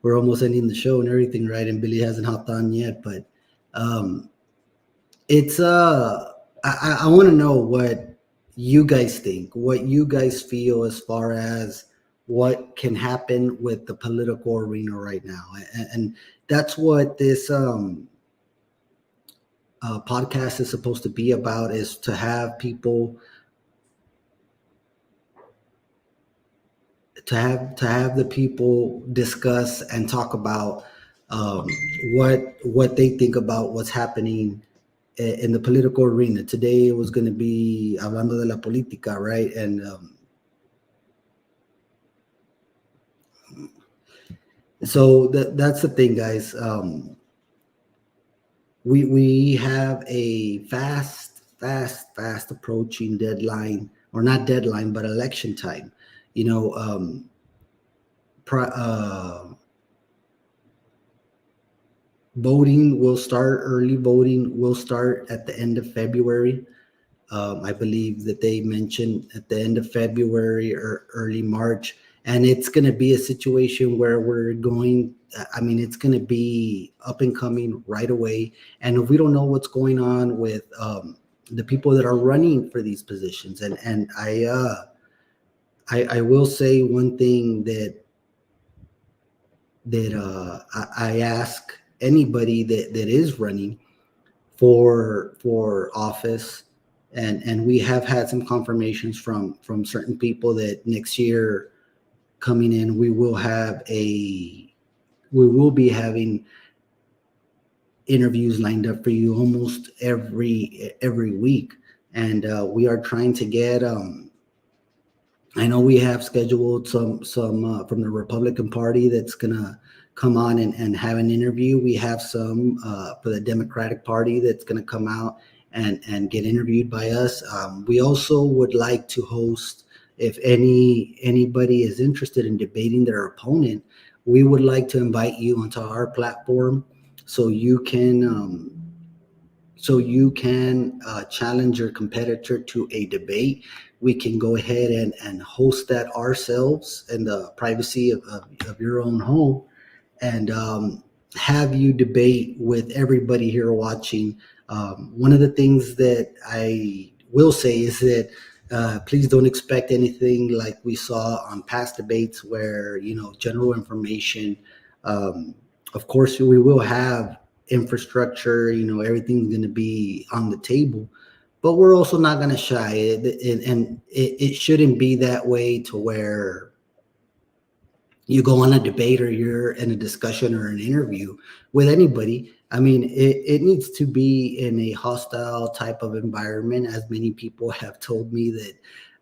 We're almost ending the show and everything, right? And Billy hasn't hopped on yet, but it's I want to know what you guys think, what you guys feel as far as what can happen with the political arena right now. And that's what this podcast is supposed to be about, is to have people to have the people discuss and talk about what they think about what's happening in the political arena. Today it was going to be hablando de la política, right? And so that's the thing, guys. We have a fast approaching deadline, or not deadline, but election time. Voting will start, early voting will start at the end of February. I believe that they mentioned at the end of February or early March. And it's going to be a situation where it's going to be up and coming right away. And if we don't know what's going on with the people that are running for these positions, and I will say one thing that I ask anybody that is running for office, and we have had some confirmations from certain people that next year coming in, we will be having interviews lined up for you almost every week, and we are trying to get I know we have scheduled some from the Republican Party that's gonna come on and have an interview. We have some for the Democratic Party that's gonna come out and get interviewed by us. We also would like to host, if anybody is interested in debating their opponent, we would like to invite you onto our platform so you can challenge your competitor to a debate. We can go ahead and host that ourselves in the privacy of your own home, and have you debate with everybody here watching. One of the things that I will say is that please don't expect anything like we saw on past debates where, general information. Um, of course, we will have infrastructure, everything's going to be on the table, but we're also not going to shy and it shouldn't be that way to where you go on a debate or you're in a discussion or an interview with anybody. I mean, it needs to be in a hostile type of environment, as many people have told me that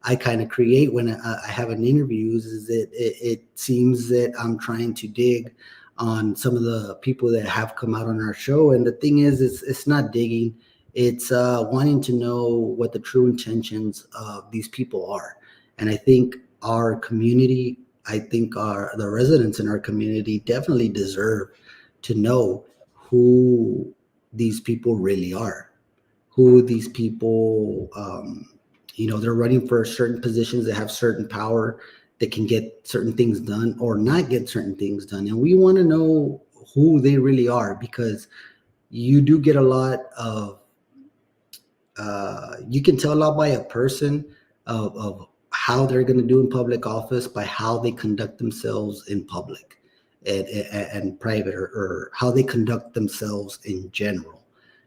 I kind of create when I have an interview, is that it seems that I'm trying to dig on some of the people that have come out on our show. And the thing is, it's not digging. It's wanting to know what the true intentions of these people are. And I think our community, I think the residents in our community definitely deserve to know who these people really are, who these people, they're running for certain positions that have certain power, that can get certain things done or not get certain things done. And we want to know who they really are, because you do get a lot of you can tell a lot by a person of how they're going to do in public office by how they conduct themselves in public and private, or how they conduct themselves in general.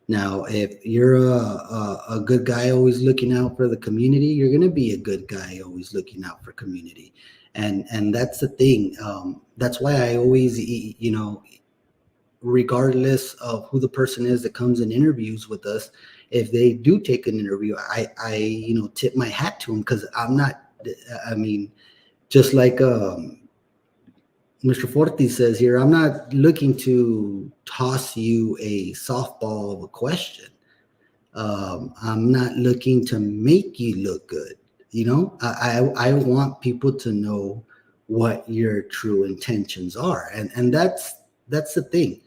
Now, if you're a good guy always looking out for the community, you're going to be a good guy always looking out for community. And that's the thing. That's why I always, regardless of who the person is that comes and interviews with us, if they do take an interview, I tip my hat to them, because I'm not, I mean, just like Mr. Forti says here, I'm not looking to toss you a softball of a question. I'm not looking to make you look good. I want people to know what your true intentions are, and that's the thing.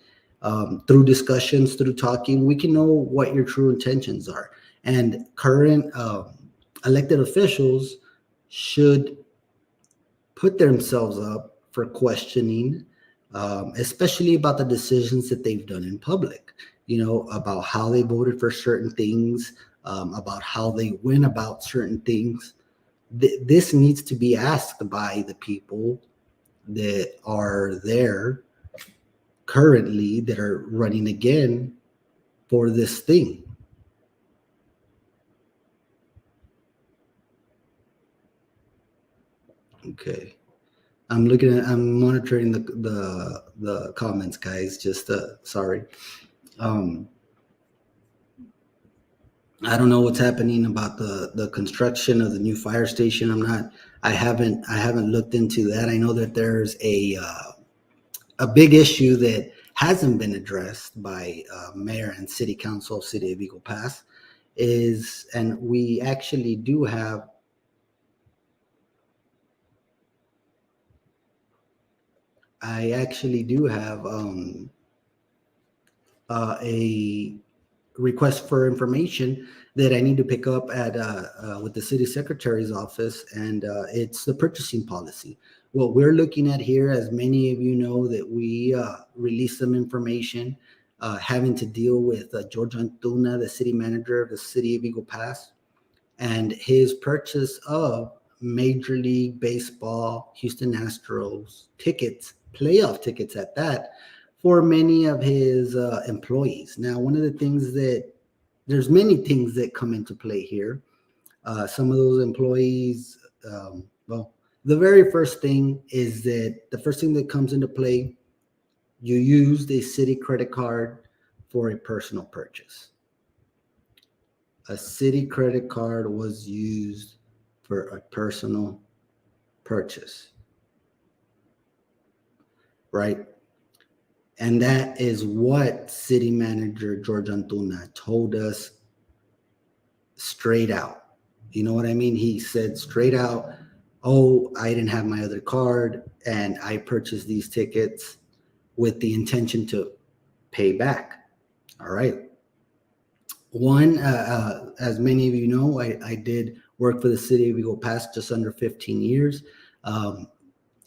Through discussions, through talking, we can know what your true intentions are. And current elected officials should put themselves up for questioning, especially about the decisions that they've done in public, about how they voted for certain things, about how they went about certain things. This needs to be asked by the people that are there currently, that are running again for this thing. Okay. I'm monitoring the comments, guys. Just sorry. Um, I don't know what's happening about the construction of the new fire station. I haven't looked into that. I know that there's a big issue that hasn't been addressed by mayor and city council of City of Eagle Pass, and we actually do have. I actually do have a request for information that I need to pick up at with the city secretary's office, and it's the purchasing policy. What we're looking at here, as many of you know, that we released some information having to deal with George Antuna, the city manager of the city of Eagle Pass, and his purchase of Major League Baseball Houston Astros tickets, playoff tickets at that, for many of his employees. Now, one of the things that there's many things that come into play here. Some of those employees, well, the very first thing is that the first thing that comes into play, you used a city credit card for a personal purchase. A city credit card was used for a personal purchase, right? And that is what city manager George Antuna told us straight out. You know what I mean? He said straight out, oh, I didn't have my other card and I purchased these tickets with the intention to pay back. All right. One, as many of you know, I did work for the city of Eagle Pass just under 15 years.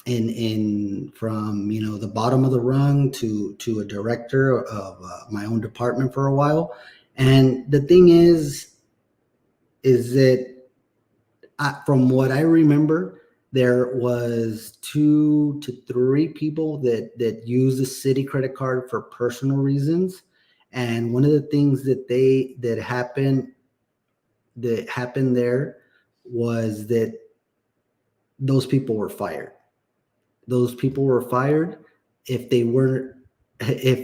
In from the bottom of the rung to a director of my own department for a while. And the thing is that from what I remember, there was 2 to 3 people that use the city credit card for personal reasons. And one of the things that happened there was that those people were fired. Those people were fired. If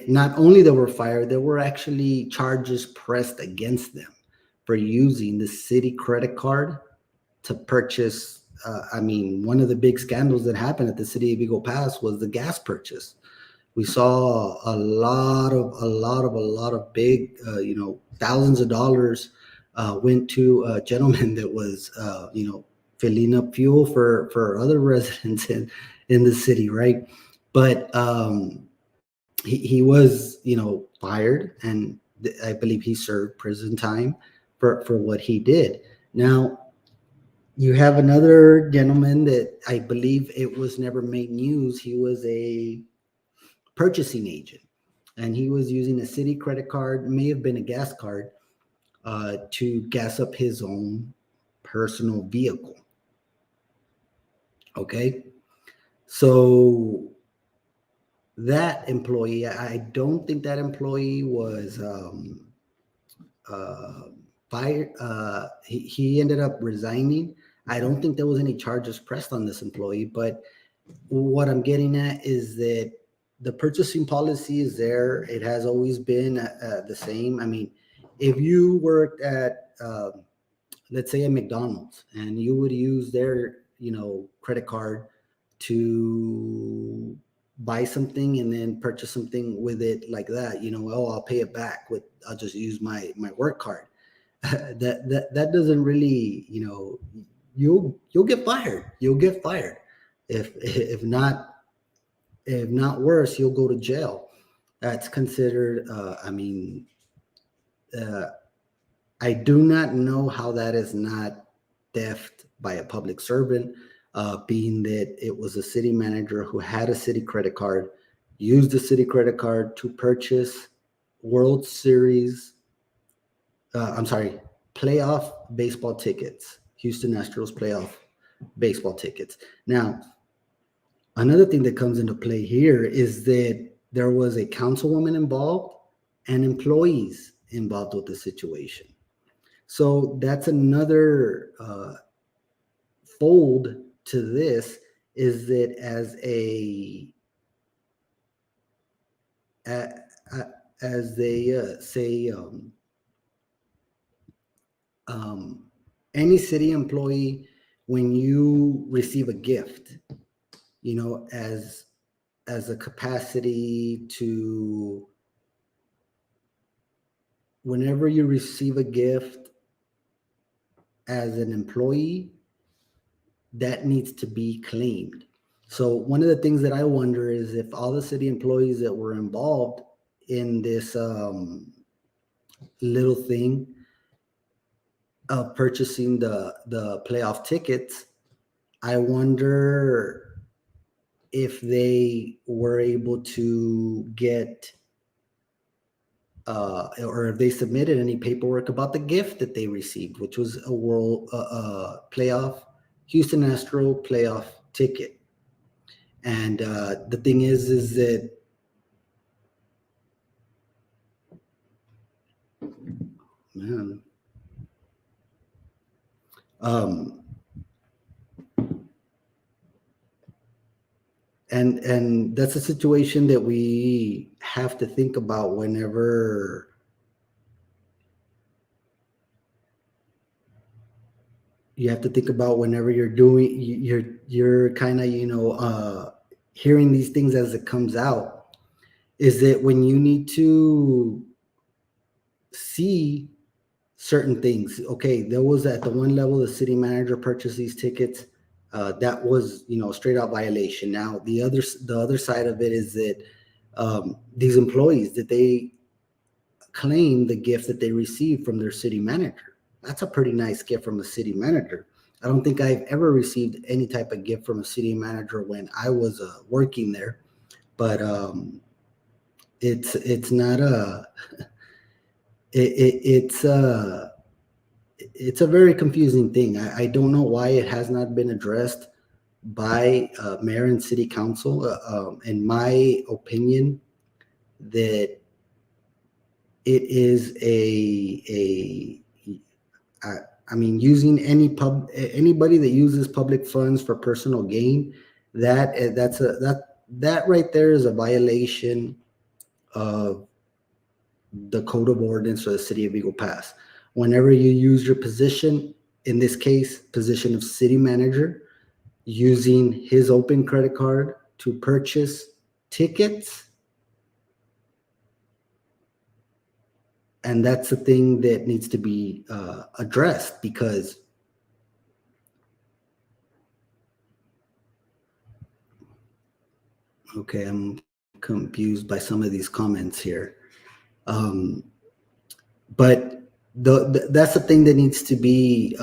not only they were fired, there were actually charges pressed against them for using the city credit card to purchase. One of the big scandals that happened at the city of Eagle Pass was the gas purchase. We saw a lot of big, thousands of dollars went to a gentleman that was, filling up fuel for other residents in the city, right? But he was, fired, and I believe he served prison time for what he did. Now, you have another gentleman that I believe it was never made news. He was a purchasing agent, and he was using a city credit card, may have been a gas card, to gas up his own personal vehicle. Okay, so that employee, I don't think that employee was fired. He ended up resigning. I don't think there was any charges pressed on this employee, but what I'm getting at is that the purchasing policy is there. It has always been the same. I mean, if you worked at, let's say, a McDonald's, and you would use their, credit card to buy something and then purchase something with it like that, I'll pay it back I'll just use my work card. that doesn't really, you'll get fired. You'll get fired. If not worse, you'll go to jail. That's considered, I do not know how that is not theft by a public servant, being that it was a city manager who had a city credit card, used the city credit card to purchase World Series, playoff baseball tickets, Houston Astros playoff baseball tickets. Now, another thing that comes into play here is that there was a councilwoman involved and employees involved with the situation. So that's another fold to this, is that as they say, any city employee, when you receive a gift, as a capacity to, whenever you receive a gift as an employee, that needs to be claimed. So one of the things that I wonder is if all the city employees that were involved in this little thing of purchasing the playoff tickets, I wonder if they were able to get or if they submitted any paperwork about the gift that they received, which was a world playoff, Houston Astro playoff ticket. And the thing is that, man, and that's a situation that we have to think about whenever you have to think about whenever you're kind of, hearing these things as it comes out, is that when you need to see certain things. Okay, there was at the one level the city manager purchased these tickets. That was, straight out violation. Now the other side of it is that these employees, that they claim the gift that they received from their city manager. That's a pretty nice gift from a city manager. I don't think I've ever received any type of gift from a city manager when I was working there, but it's not a it's a very confusing thing. I don't know why it has not been addressed by mayor and city council. In my opinion, that it is I mean, using anybody that uses public funds for personal gain, that right there is a violation of the code of ordinance for the city of Eagle Pass. Whenever you use your position, in this case, position of city manager, using his open credit card to purchase tickets, and that's the thing that needs to be addressed, because okay, I'm confused by some of these comments here. But that's the thing that needs to be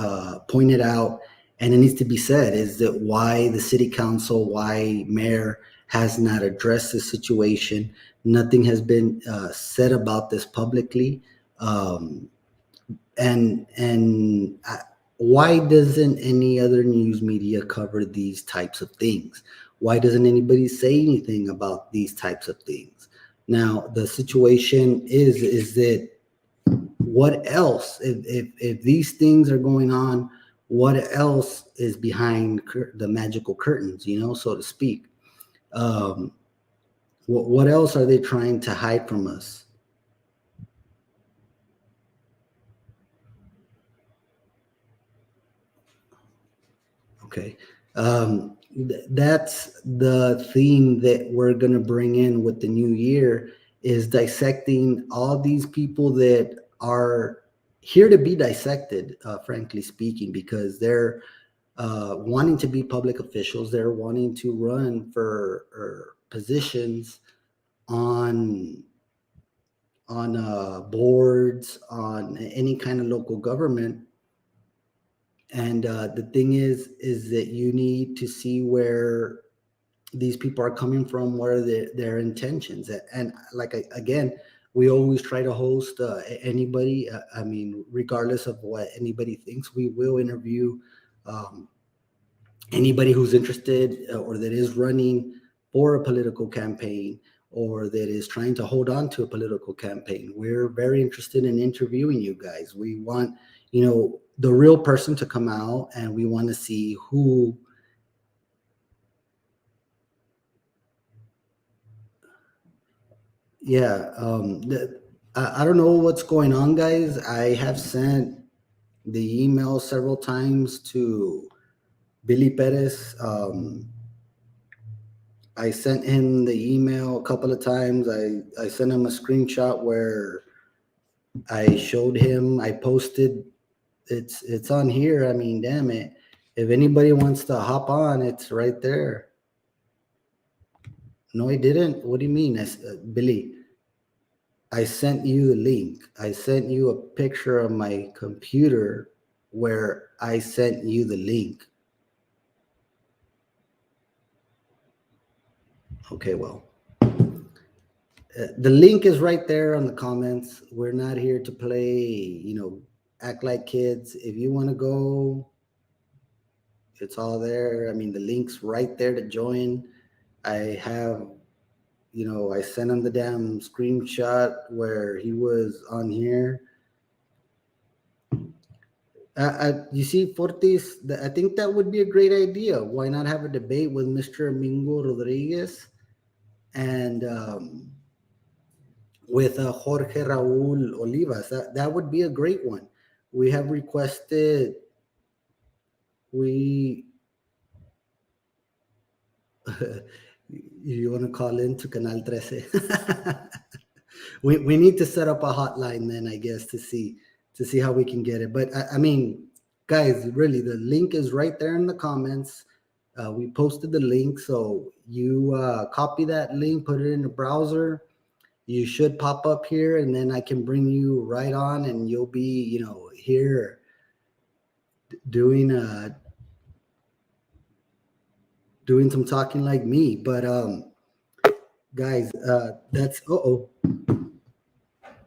pointed out, and it needs to be said, is that why the city council, why mayor has not addressed the situation. Nothing has been said about this publicly. And why doesn't any other news media cover these types of things? Why doesn't anybody say anything about these types of things? Now the situation is that, what else, if these things are going on, what else is behind the magical curtains, so to speak? What else are they trying to hide from us? Okay. That's the theme that we're going to bring in with the new year, is dissecting all these people that are here to be dissected, frankly speaking, because they're wanting to be public officials. They're wanting to run for positions on boards, on any kind of local government. And the thing is that you need to see where these people are coming from, what are their intentions. And like, again, we always try to host anybody. I mean, regardless of what anybody thinks, we will interview um, anybody who's interested or that is running for a political campaign, or that is trying to hold on to a political campaign. We're very interested in interviewing you guys. We want, the real person to come out, and we want to see who. Yeah, I don't know what's going on, guys. I have sent the email several times to Billy Perez. I sent him the email a couple of times. I sent him a screenshot where I showed him, I posted, it's on here. I mean, damn it. If anybody wants to hop on, it's right there. No, I didn't. What do you mean? Billy, I sent you the link. I sent you a picture of my computer where I sent you the link. Okay, well, the link is right there on the comments. We're not here to play, act like kids. If you want to go, it's all there. I mean, the link's right there to join. I have, I sent him the damn screenshot where he was on here. You see, Fortis, I think that would be a great idea. Why not have a debate with Mr. Mingo Rodriguez and with Jorge Raul Olivas? That would be a great one. We have requested we you want to call in to Canal 13? we need to set up a hotline then, I guess, to see how we can get it. But I mean, guys, really, the link is right there in the comments. We posted the link, so you copy that link, put it in the browser. You should pop up here, and then I can bring you right on, and you'll be, here doing some talking like me. But guys, that's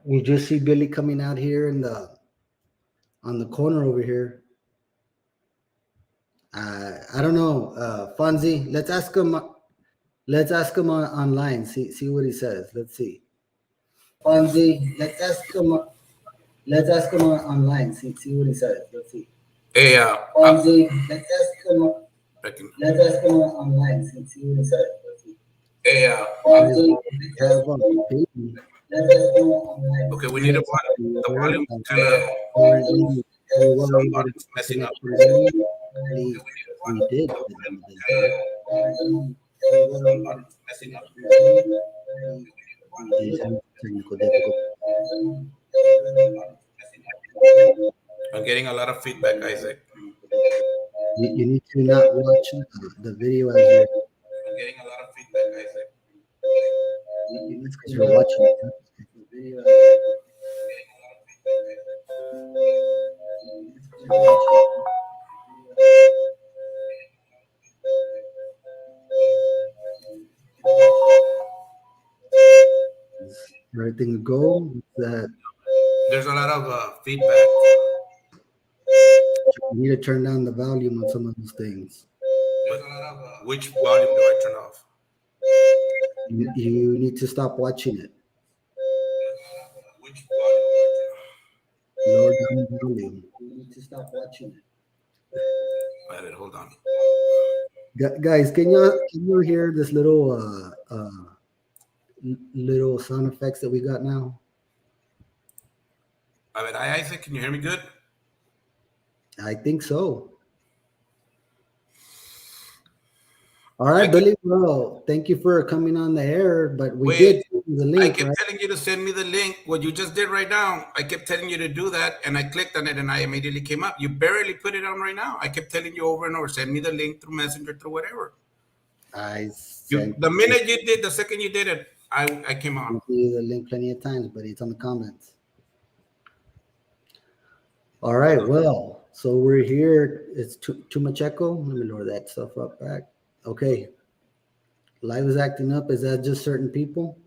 we just see Billy coming out here on the corner over here. I don't know, Fonzie. Let's ask him. Online. See what he says. Let's see. Fonzie, let's ask him. Online. See what he says. Let's see. Hey, Fonzie, let's ask him online. See what he says. Let's see. Hey, Fonzie, okay, we need to put the volume to some buttons messing up. We did. Messing up. Technical difficulty. I'm getting a lot of feedback, Isaac. You need to not watch the video as you're. I'm getting a lot of feedback, Isaac. It's because you're watching it. Everything go. There's a lot of feedback. You need to turn down the volume on some of those things. There's a lot of which volume do I turn off? You need to stop watching it. Which volume do I turn off? Lower down the volume. You need to stop watching it. Wait, hold on. Guys, can you hear this little sound effects that we got now? Isaac, can you hear me good? I think so. All right, Billy. Well, thank you for coming on the air, but we did send you the link. I kept telling you to send me the link. What you just did right now, I kept telling you to do that, and I clicked on it, and I immediately came up. You barely put it on right now. I kept telling you over and over, send me the link through Messenger, through whatever. The minute you did, the second you did it, I came on. I gave you the link plenty of times, but it's on the comments. All right, well, so we're here. It's too much echo. Let me lower that stuff up back. Okay. Live is acting up. Is that just certain people?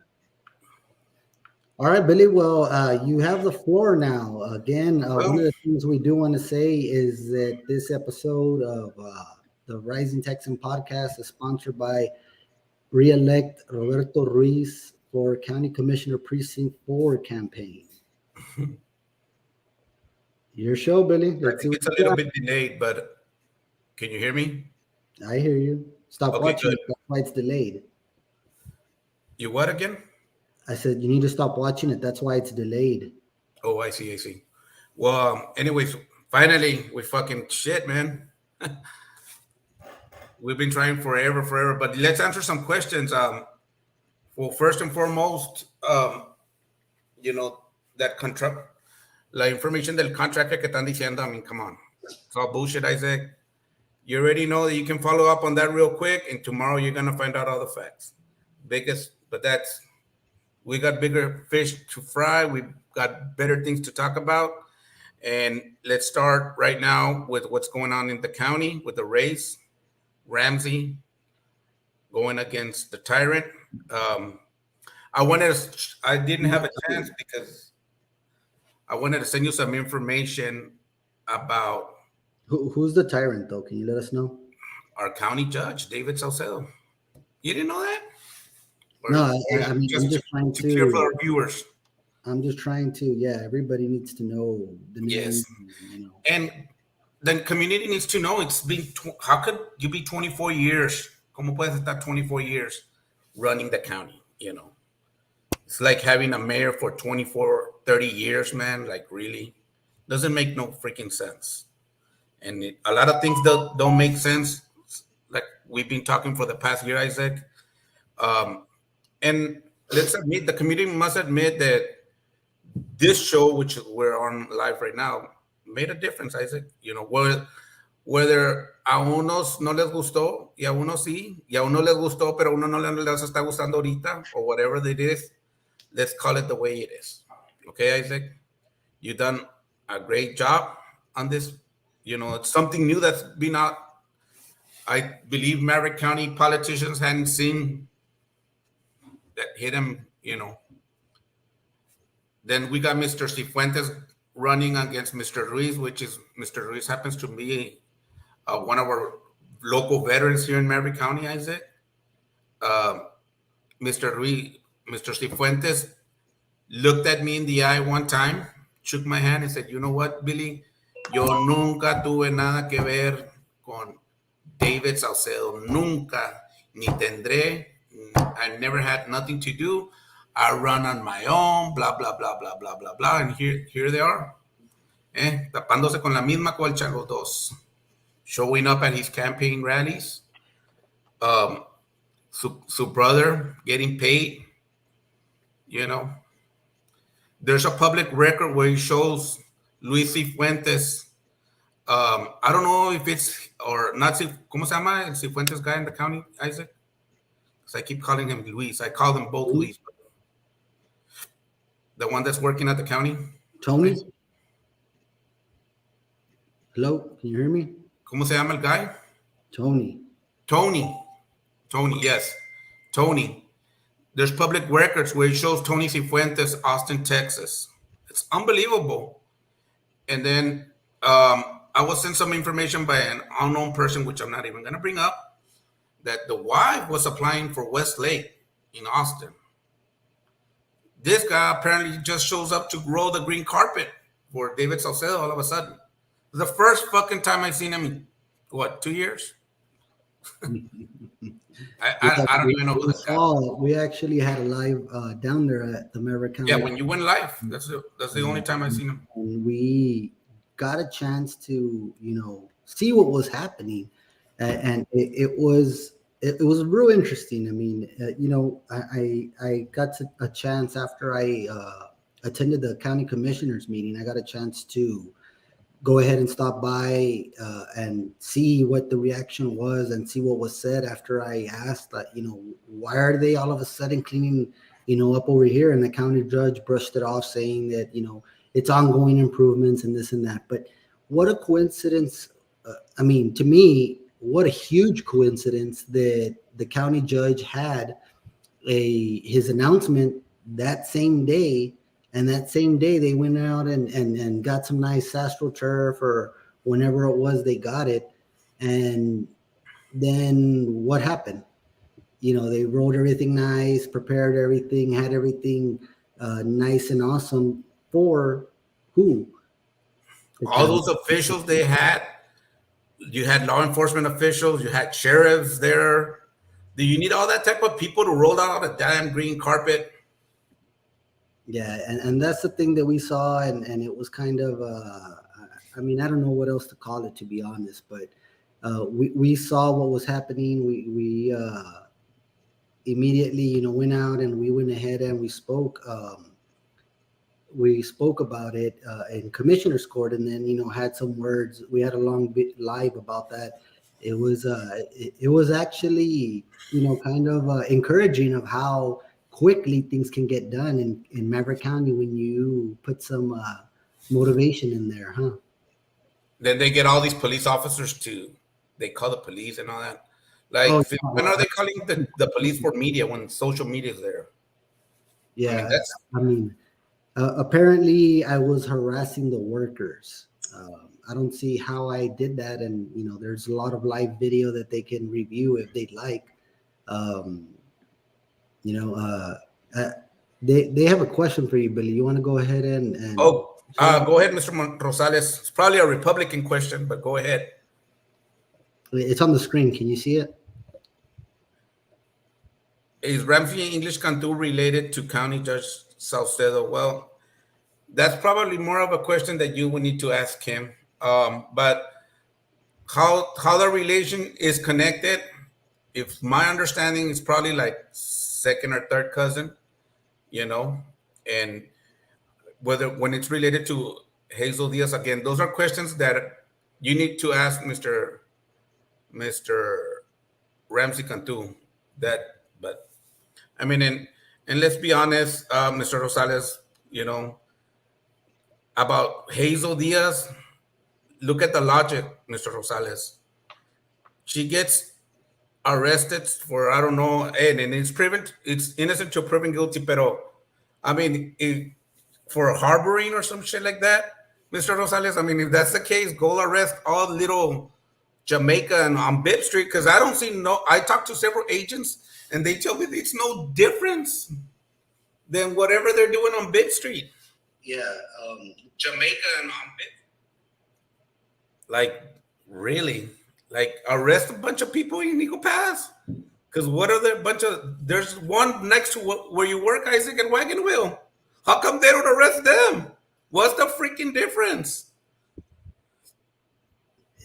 All right, Billy. Well, you have the floor now. Again, one of the things we do want to say is that this episode of the Rising Texan podcast is sponsored by Re-elect Roberto Ruiz for County Commissioner Precinct 4 campaign. Your show, Billy. I think it's a little bit delayed, but can you hear me? I hear you. Stop watching it. That's why it's delayed. You what again? I said you need to stop watching it. That's why it's delayed. Oh, I see. Well, anyways, finally, we fucking shit, man. We've been trying forever, but let's answer some questions. Well, first and foremost, that contract, la information del contractor que están diciendo, I mean, come on. It's all bullshit, Isaac. You already know that you can follow up on that real quick, and tomorrow you're going to find out all the facts. We got bigger fish to fry. We've got better things to talk about. And let's start right now with what's going on in the county with the race. Ramsey going against the tyrant. I didn't have a chance because I wanted to send you some information about who's the tyrant, though. Can you let us know? Our county judge, David Salcedo. You didn't know that? No, I'm just trying to clear for our viewers. I'm just trying to. Yeah, everybody needs to know the news. Yes, and the community needs to know. It's been. How could you be 24 years? ¿Cómo puedes estar 24 years running the county? It's like having a mayor for 24, 30 years, man. Like, really? Doesn't make no freaking sense. and a lot of things don't make sense. Like we've been talking for the past year, Isaac. And let's admit, the community must admit that this show, which we're on live right now, made a difference, Isaac. Whether a unos no les gustó y a unos sí, y a uno les gustó, pero a uno no les está gustando ahorita, or whatever it is, let's call it the way it is. Okay, Isaac? You've done a great job on this. It's something new that's been out. I believe Maverick County politicians hadn't seen that hit him, Then we got Mr. Cifuentes running against Mr. Ruiz, which is Mr. Ruiz happens to be one of our local veterans here in Maverick County, Isaac. Mr. Ruiz, Mr. Cifuentes looked at me in the eye one time, shook my hand and said, "You know what, Billy? Yo nunca tuve nada que ver con David Salcedo. Nunca. Ni tendré. I never had nothing to do. I run on my own, blah, blah, blah, blah, blah, blah, blah." And here they are. Tapándose con la misma colcha los dos. Showing up at his campaign rallies. Su brother getting paid. There's a public record where he shows Luis Cifuentes. I don't know if it's or not. ¿Cómo se llama el Cifuentes guy in the county, Isaac? Because I keep calling him Luis. I call them both Luis. The one that's working at the county. Tony? Hello, can you hear me? ¿Cómo se llama el guy? Tony, yes. Tony. There's public records where it shows Tony Cifuentes, Austin, Texas. It's unbelievable. And then I was sent some information by an unknown person, which I'm not even going to bring up, that the wife was applying for Westlake in Austin. This guy apparently just shows up to roll the green carpet for David Salcedo all of a sudden. The first fucking time I've seen him in, 2 years? I don't even know who this guy is. We actually had a live down there at the Maverick County. Yeah, when you went live, that's the only time I've seen him. And we got a chance to, see what was happening, and it was real interesting. I mean, I got a chance after I attended the county commissioners meeting. I got a chance to go ahead and stop by and see what the reaction was and see what was said after I asked that, why are they all of a sudden cleaning, up over here? And the county judge brushed it off saying that, it's ongoing improvements and this and that. But what a coincidence. To me, what a huge coincidence that the county judge had his announcement that same day. And that same day, they went out and got some nice astroturf or whenever it was they got it. And then what happened? They wrote everything nice, prepared everything, had everything nice and awesome for who? All those officials they had. You had law enforcement officials. You had sheriffs there. Do you need all that type of people to roll out a damn green carpet? Yeah, and that's the thing that we saw, and it was kind of, I don't know what else to call it, to be honest, but we saw what was happening. We immediately, went out and we went ahead and we spoke about it in commissioner's court, and then, had some words. We had a long bit live about that. It was actually, kind of encouraging of how quickly things can get done in Maverick County when you put some motivation in there, huh? Then they get all these police officers they call the police and all that. Like, when are they calling the police for media when social media is there? Yeah, apparently I was harassing the workers. I don't see how I did that, and there's a lot of live video that they can review if they'd like. They have a question for you, Billy. You want to go ahead and go ahead, Mr. Rosales. It's probably a Republican question, but go ahead. It's on the screen. Can you see it? Is Ramsey English Cantu related to County Judge Salcedo? Well, that's probably more of a question that you would need to ask him. But how the relation is connected. If my understanding is probably like second or third cousin, you know, and whether when it's related to Hazel Diaz again, those are questions that you need to ask Mr. Ramsey Cantu. That, but I mean, and let's be honest, Mr. Rosales, you know, about Hazel Diaz. Look at the logic, Mr. Rosales. She gets arrested for I don't know, and it's innocent till proven guilty. Pero I mean, for harboring or some shit like that, Mr. Rosales. I mean, if that's the case, go arrest all little Jamaica and on Bibb Street because I don't see no. I talked to several agents and they tell me it's no difference than whatever they're doing on Bibb Street. Yeah, Jamaica and on Bibb. Like really, like arrest a bunch of people in Eagle Pass. Because what are there? Bunch of there's one next to where you work, Isaac and Wagon Wheel. How come they don't arrest them? What's the freaking difference?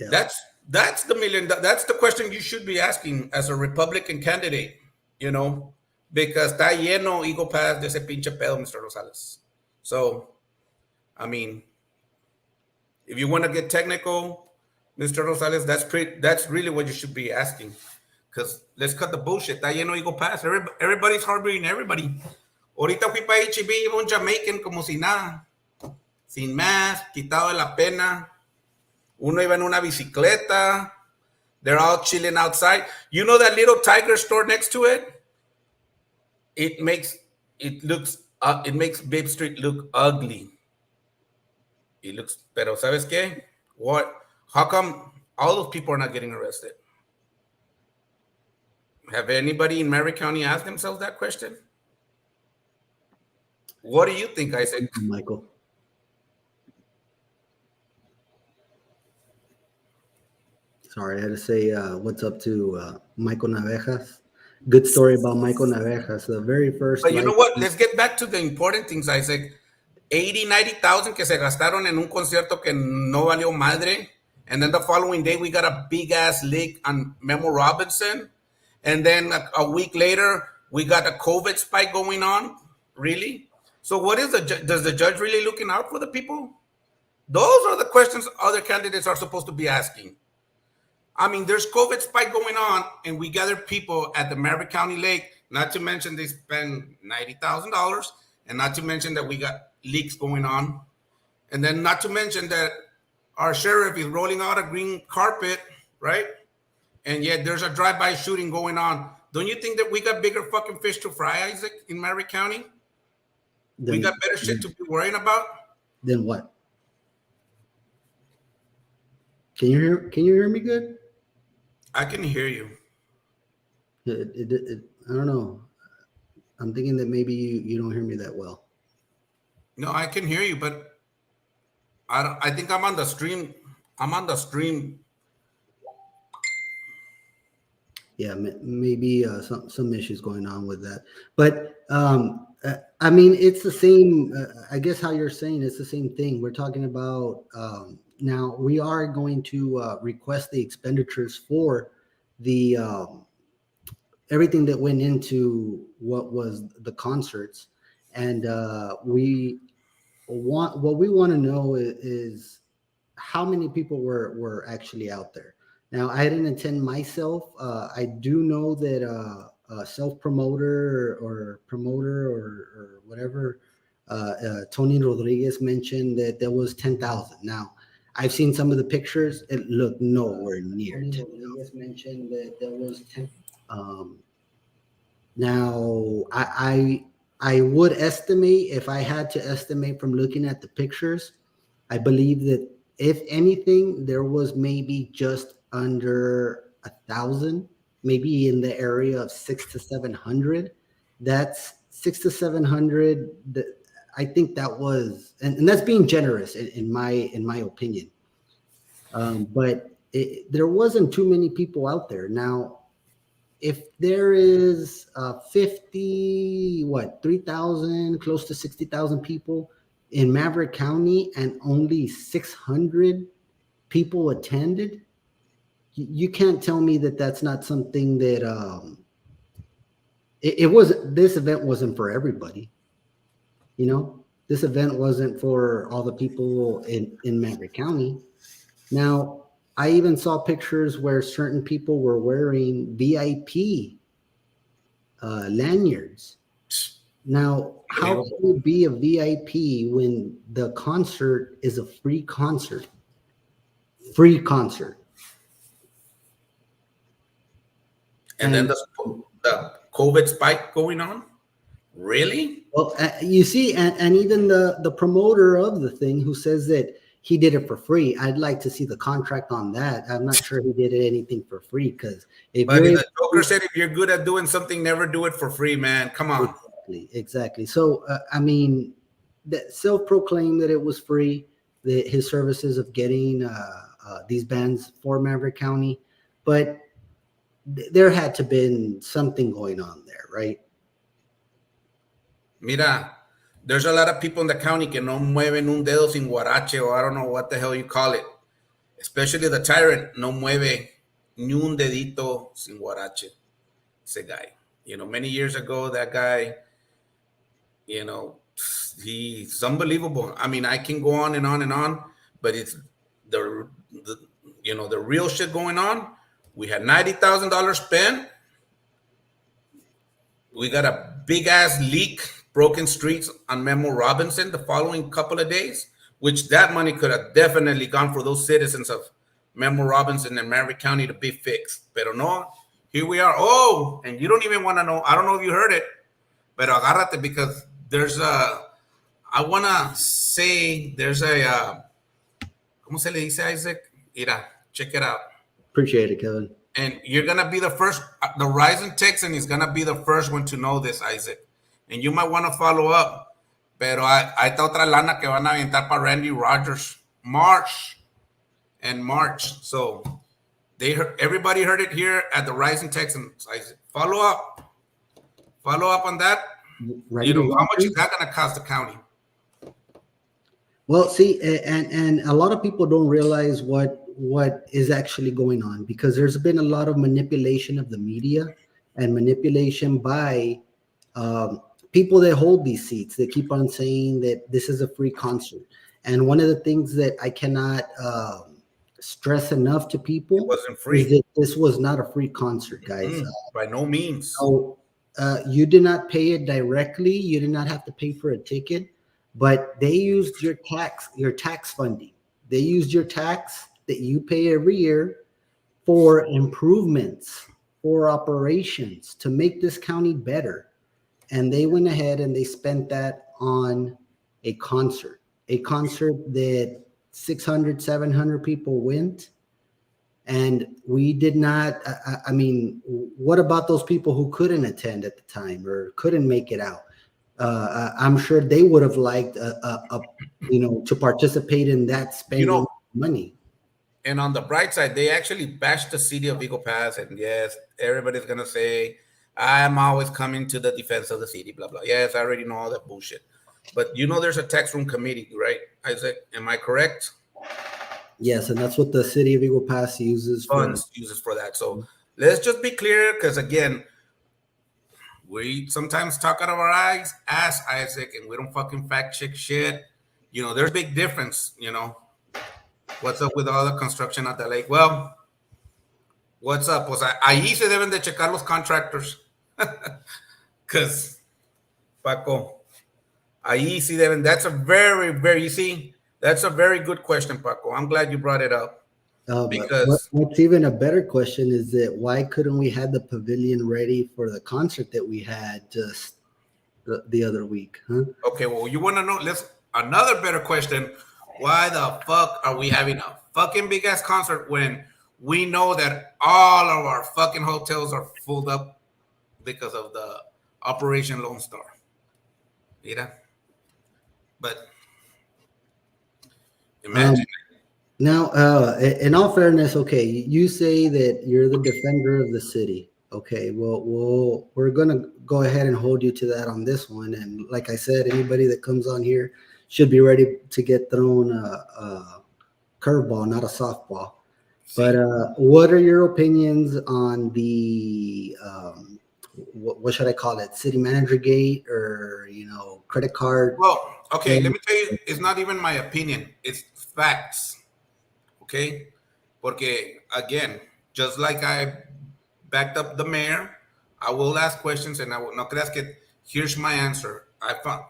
yeah. That's the million. That's the question you should be asking as a Republican candidate. You know, because está lleno Eagle Pass de ese pinche pedo, Mr. Rosales. So, I mean, if you want to get technical, Mr. Rosales, that's really what you should be asking. Because let's cut the bullshit. Está lleno Eagle Pass. Everybody's harboring everybody. Ahorita fui para HB, iba un Jamaican como si nada. Sin más, quitado de la pena. Uno iba en una bicicleta. They're all chilling outside. You know that little Tiger store next to it? It makes Bibb Street look ugly. It looks, pero ¿sabes qué? What? How come all those people are not getting arrested? Have anybody in Maverick County asked themselves that question? What do you think, Isaac? Michael. Sorry, I had to say what's up to Michael Navejas. Good story about Michael Navejas. The very first. But you know what? Let's get back to the important things, Isaac. 90,000 que se gastaron en un concierto que no valió madre. And then the following day, we got a big ass leak on Memo Robinson. And then a week later, we got a COVID spike going on. Really? So what is does the judge really looking out for the people? Those are the questions other candidates are supposed to be asking. I mean, there's COVID spike going on, and we gather people at the Maverick County Lake, not to mention they spend $90,000, and not to mention that we got leaks going on. And then not to mention that our sheriff is rolling out a green carpet, right? And yet there's a drive-by shooting going on. Don't you think that we got bigger fucking fish to fry, Isaac, in Maverick County? We got better shit to be worrying about? Then what? Can you hear me good? I can hear you. I don't know. I'm thinking that maybe you don't hear me that well. No, I can hear you, but I think I'm on the stream. I'm on the stream. Yeah, maybe some issues going on with that. But I mean, it's the same. I guess how you're saying it's the same thing. We're talking about now. We are going to request the expenditures for the everything that went into what was the concerts, and what we want to know is how many people were actually out there. Now, I didn't attend myself. I do know that a self-promoter or promoter or whatever, Tony Rodriguez mentioned that there was 10,000. Now, I've seen some of the pictures. It looked nowhere near 10,000. Rodriguez mentioned that there was 10. Now, I would estimate, if I had to estimate from looking at the pictures, I believe that if anything, there was maybe just under 1,000, maybe in the area of 600 to 700. That's 600 to 700. I think that was, and that's being generous in my opinion. But there wasn't too many people out there. Now, if there is 3,000, close to 60,000 people in Maverick County, and only 600 people attended, you can't tell me that that's not something that it wasn't. This event wasn't for everybody. You know, this event wasn't for all the people in Maverick County. Now, I even saw pictures where certain people were wearing VIP lanyards. Now, how can you be a VIP when the concert is a free concert? Free concert. And then the COVID spike going on? Really? Well, you see, and even the promoter of the thing who says that he did it for free, I'd like to see the contract on that. I'm not sure he did anything for free, because the Joker said if you're good at doing something, never do it for free, man. Come on. Exactly. So, I mean, that self-proclaimed that it was free, his services of getting these bands for Maverick County, but there had to been something going on there, right? Mira, there's a lot of people in the county que no mueven un dedo sin guarache, or I don't know what the hell you call it. Especially the tyrant, no mueve ni un dedito sin guarache. Ese guy. You know, many years ago, that guy, you know, he's unbelievable. I mean, I can go on and on and on, but it's the you know, the real shit going on. We had $90,000 spent. We got a big ass leak, broken streets on Memo Robinson the following couple of days, which that money could have definitely gone for those citizens of Memo Robinson and Maverick County to be fixed. Pero no, here we are. Oh, and you don't even want to know. I don't know if you heard it, pero agárrate, because there's a, I want to say there's a, ¿cómo se le dice, Isaac? Mira, check it out. Appreciate it, Kevin. And you're going to be the first, the Rising Texan is going to be the first one to know this, Isaac. And you might want to follow up. Pero hay otra lana que van a aventar para Randy Rogers. March. So everybody heard it here at the Rising Texans, Isaac. Follow up on that. Randy, you know, how much is that going to cost the county? Well, see, and a lot of people don't realize what is actually going on, because there's been a lot of manipulation of the media and manipulation by people that hold these seats. They keep on saying that this is a free concert. And one of the things that I cannot stress enough to people, it wasn't free. Is that this was not a free concert, guys. By no means. So you did not pay it directly. You did not have to pay for a ticket, but they used your tax funding. They used your tax that you pay every year for improvements, for operations, to make this county better. And they went ahead and they spent that on a concert that 600, 700 people went. And we did not, I mean, what about those people who couldn't attend at the time or couldn't make it out? I'm sure they would have liked, to participate in that spending money. And on the bright side, they actually bashed the city of Eagle Pass. And yes, everybody's going to say, I'm always coming to the defense of the city, blah, blah. Yes, I already know all that bullshit. But there's a tax room committee, right, Isaac? Am I correct? Yes, and that's what the city of Eagle Pass uses for that. So let's just be clear, because again, we sometimes talk out of our ass, Isaac, and we don't fucking fact check shit. There's a big difference, What's up with all the construction at the lake? Well, what's up? Pues ahí se deben de checar los contractors. Because, Paco, ahí sí deben. That's a very, very, that's a very good question, Paco. I'm glad you brought it up. Because what's even a better question is that why couldn't we have the pavilion ready for the concert that we had just the other week? Huh? Okay, well, you want to know? Another better question. Why the fuck are we having a fucking big ass concert when we know that all of our fucking hotels are filled up because of the Operation Lone Star? Mira. But imagine. Now, in all fairness, okay, you say that you're the defender of the city. Okay, well, we're going to go ahead and hold you to that on this one. And like I said, anybody that comes on here should be ready to get thrown a curveball, not a softball. But See, what are your opinions on the what should I call it? City manager gate, or credit card? well, okay, let me tell you, it's not even my opinion, it's facts. Okay? Porque, again, just like I backed up the mayor, I will ask questions and I will, no creas que, here's my answer. I found,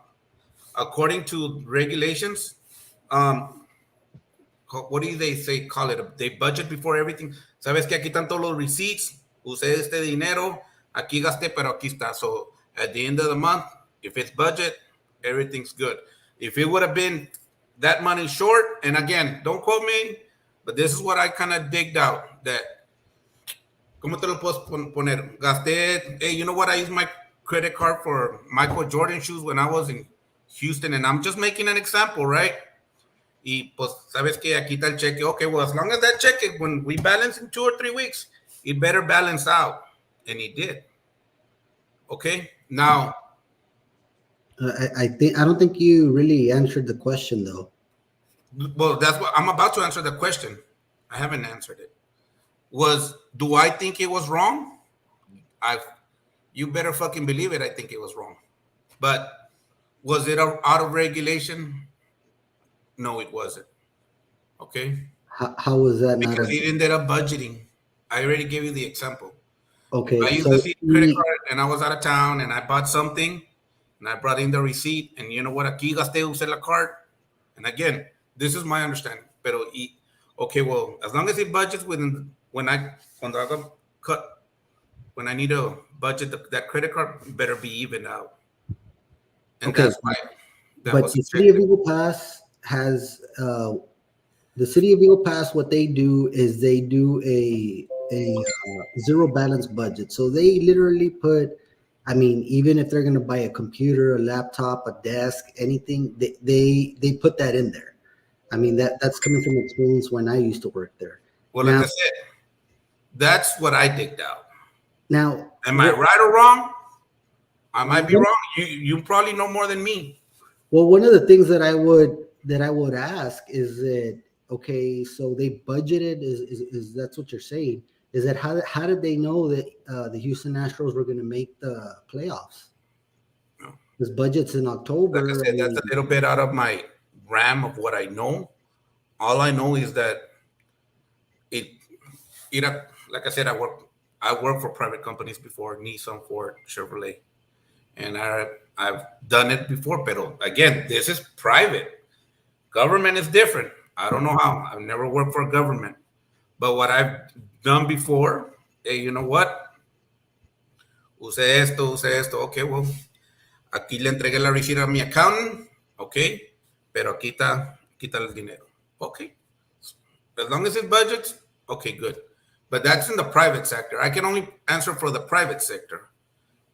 according to regulations, um, what do they say, call it? They budget before everything. Sabes que aquí están todos los receipts, usé este dinero, aquí gasté, pero aquí está. So at the end of the month, if it's budget, everything's good. If it would have been that money short, and again, don't quote me, but this is what I kind of digged out, that, ¿cómo te lo puedo poner? Gasté, hey, you know what? I used my credit card for Michael Jordan shoes when I was in Houston, and I'm just making an example, right? Y pues, sabes que aquí está el cheque. Okay, well, as long as that cheque, when we balance in 2 or 3 weeks, it better balance out. And he did. Okay, now. I don't think you really answered the question though. Well, that's what I'm about to answer the question. I haven't answered it. Do I think it was wrong? You better fucking believe it. I think it was wrong. But was it out of regulation? No, it wasn't. Okay. How was that Because not? he ended up budgeting. I already gave you the example. Okay, I used so the credit card and I was out of town and I bought something and I brought in the receipt, and you know what? Aquí gasté, usé la card. And again, this is my understanding. Pero, okay, well, as long as it budgets within, when I need to budget that credit card, better be even out. And okay, that's why. but the city of Eagle Pass has the city of Eagle Pass. What they do is they do a zero balance budget. So they literally put, I mean, even if they're going to buy a computer, a laptop, a desk, anything, they put that in there. I mean, that's coming from experience when I used to work there. Well, like I said, that's what I digged out. Now, am I right or wrong? I might be wrong. You probably know more than me. Well, one of the things that I would ask is that, okay, so they budgeted, is that's what you're saying? Is that how did they know that the Houston Astros were going to make the playoffs? No. This budget's in October. Like I said, that's a little bit out of my RAM of what I know. All I know is that like I said, I work for private companies before, Nissan, Ford, Chevrolet, and I've done it before. But again, this is private. Government is different. I don't know how. I've never worked for a government. But what I've done before, hey, you know what? Usé esto. Okay, well, aquí le entregué la receipt a mi accountant. Okay, pero aquí está el dinero. Okay. As long as it budgets, okay, good. But that's in the private sector. I can only answer for the private sector.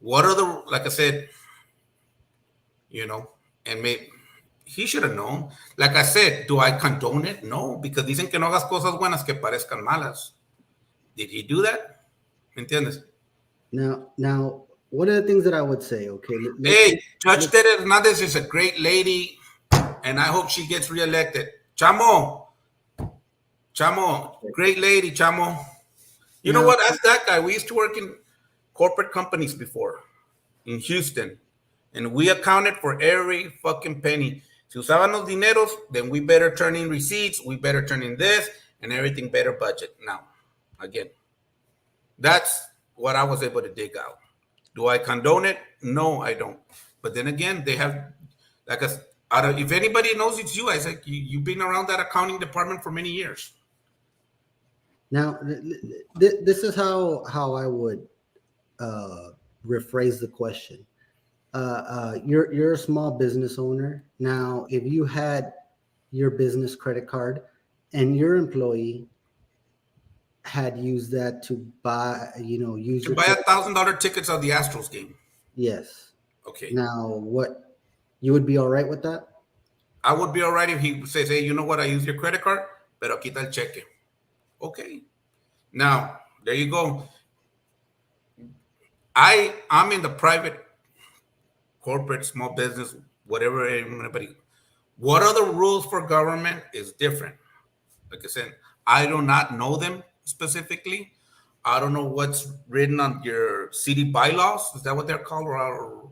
What are like I said, and maybe he should have known. Like I said, do I condone it? No, because dicen que no hagas cosas buenas que parezcan malas. Did he do that? ¿Me entiendes? Now, one of the things that I would say, okay. Hey, Judge Tere Hernandez is a great lady, and I hope she gets reelected. Chamo, great lady, Chamo. You know what? Ask that guy. We used to work in corporate companies before in Houston, and we accounted for every fucking penny. Si usaban los dineros, then we better turn in receipts, we better turn in this, and everything better budget. Now, again, that's what I was able to dig out. Do I condone it? No, I don't. But then again, they have, if anybody knows it's you, I said, you've been around that accounting department for many years. Now, this is how I would rephrase the question. You're a small business owner. Now, if you had your business credit card and your employee had used that to buy, use buy $1,000 tickets of the Astros game. Yes. Okay. Now, what, you would be all right with that? I would be all right if he says, hey, you know what? I use your credit card, pero quita el cheque. Okay. Now, there you go. I'm in the private, corporate, small business, whatever, anybody. What are the rules for government is different. Like I said, I do not know them specifically. I don't know what's written on your city bylaws. Is that what they're called? Or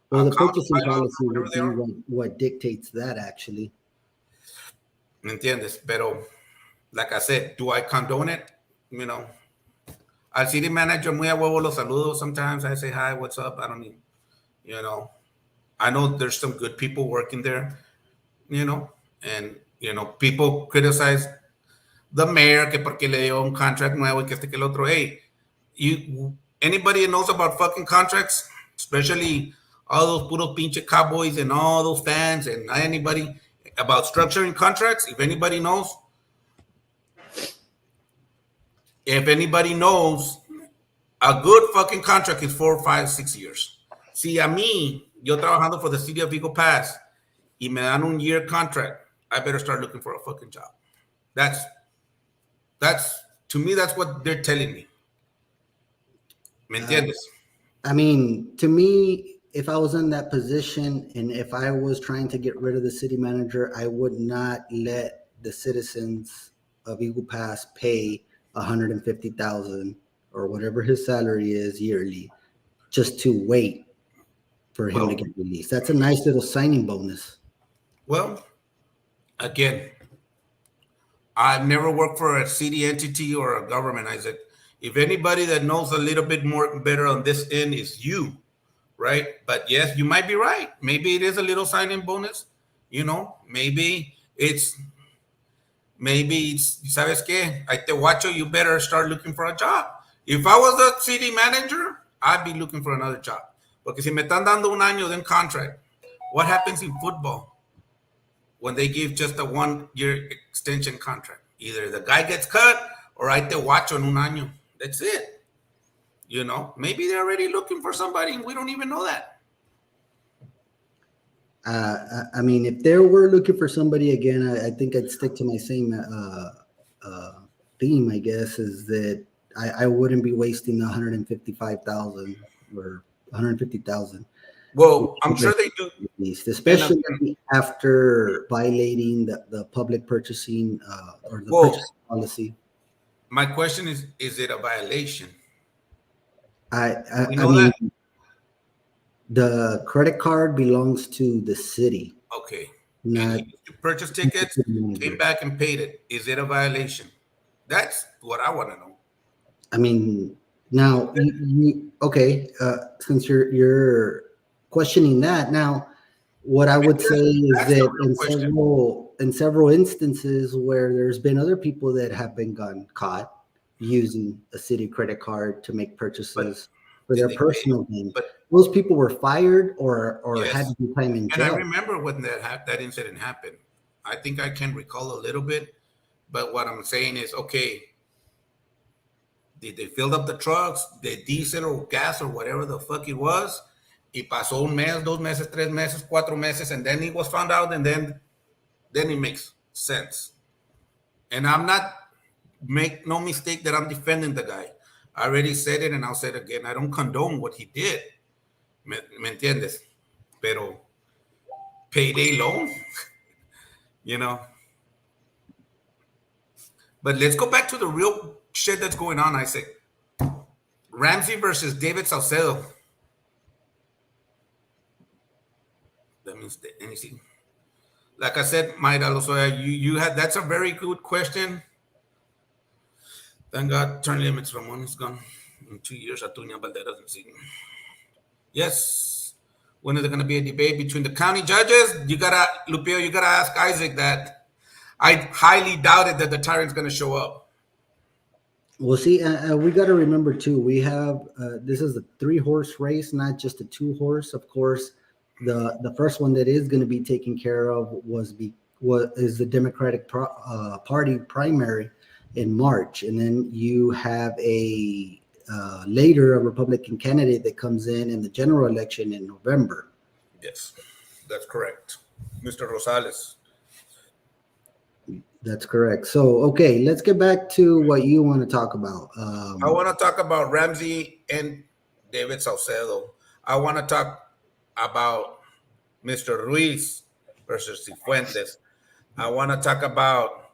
Well, the county purchasing bylaws, policy whatever would they be are. what dictates that actually. ¿Me entiendes? Pero, like I said, do I condone it? You know, al city manager, muy a huevo los saludos. Sometimes I say, hi, what's up? I don't need, you know, I know there's some good people working there, and, people criticize the mayor que porque le dio un contract nuevo y que este que el otro. Hey, anybody that knows about fucking contracts, especially all those puro pinche cowboys and all those fans and anybody about structuring contracts, if anybody knows, a good fucking contract is 4, 5, 6 years. Si a mí, yo trabajando for the city of Eagle Pass, y me dan un year contract, I better start looking for a fucking job. That's to me, that's what they're telling me. ¿Me entiendes? I mean, to me, if I was in that position and if I was trying to get rid of the city manager, I would not let the citizens of Eagle Pass pay $150,000 or whatever his salary is yearly just to wait for him to get released. That's a nice little signing bonus. Well, again, I've never worked for a city entity or a government. I said, if anybody that knows a little bit more better on this end is you, right? But yes, you might be right. Maybe it is a little signing bonus. Maybe it's, ¿sabes qué? Ahí te guacho, you better start looking for a job. If I was a city manager, I'd be looking for another job. Porque si me están dando un año de contract, what happens in football when they give just a 1-year extension contract? Either the guy gets cut or ahí te guacho en un año. That's it. Maybe they're already looking for somebody and we don't even know that. I mean, if they were looking for somebody again, I think I'd stick to my same theme, I guess, is that I wouldn't be wasting 155,000 or 150,000. Well, I'm sure they do. Especially after violating the public purchasing or the purchasing policy. My question is it a violation? I mean, the credit card belongs to the city. Okay. Not you purchased tickets, came back and paid it. Is it a violation? That's what I want to know. I mean, now okay. Since you're questioning that, now what I would say is that in several instances where there's been other people that have been caught using a city credit card to make purchases for their personal gain. But those people were fired or had to do time in jail. And I remember when that incident happened. I think I can recall a little bit, but what I'm saying is, okay, they filled up the trucks, the diesel or gas or whatever the fuck it was, y pasó un mes, 2 meses, 3 meses, 4 meses, and then it was found out, and then it makes sense. And I'm not, make no mistake that I'm defending the guy. I already said it and I'll say it again. I don't condone what he did. ¿Me entiendes? Pero payday loan, But let's go back to the real shit that's going on, I say. Ramsey versus David Saucedo. That means anything. Like I said, Mayra Lozoya, you had, that's a very good question. Thank God, term limits Ramon is gone. In 2 years, Atuña Valderas and Signo. Yes. When is there going to be a debate between the county judges? Lupio, you gotta ask Isaac that. I highly doubted that the tyrant's going to show up. Well, see, we got to remember too. We have this is a 3-horse race, not just a 2-horse. Of course, the first one that is going to be taken care of is the Democratic Party primary in March, and then you have later a Republican candidate that comes in the general election in November. Yes, that's correct, Mr. Rosales. That's correct. So, okay, let's get back to what you want to talk about. I want to talk about Ramsey and David Saucedo. I want to talk about Mr. Ruiz versus Cifuentes. I want to talk about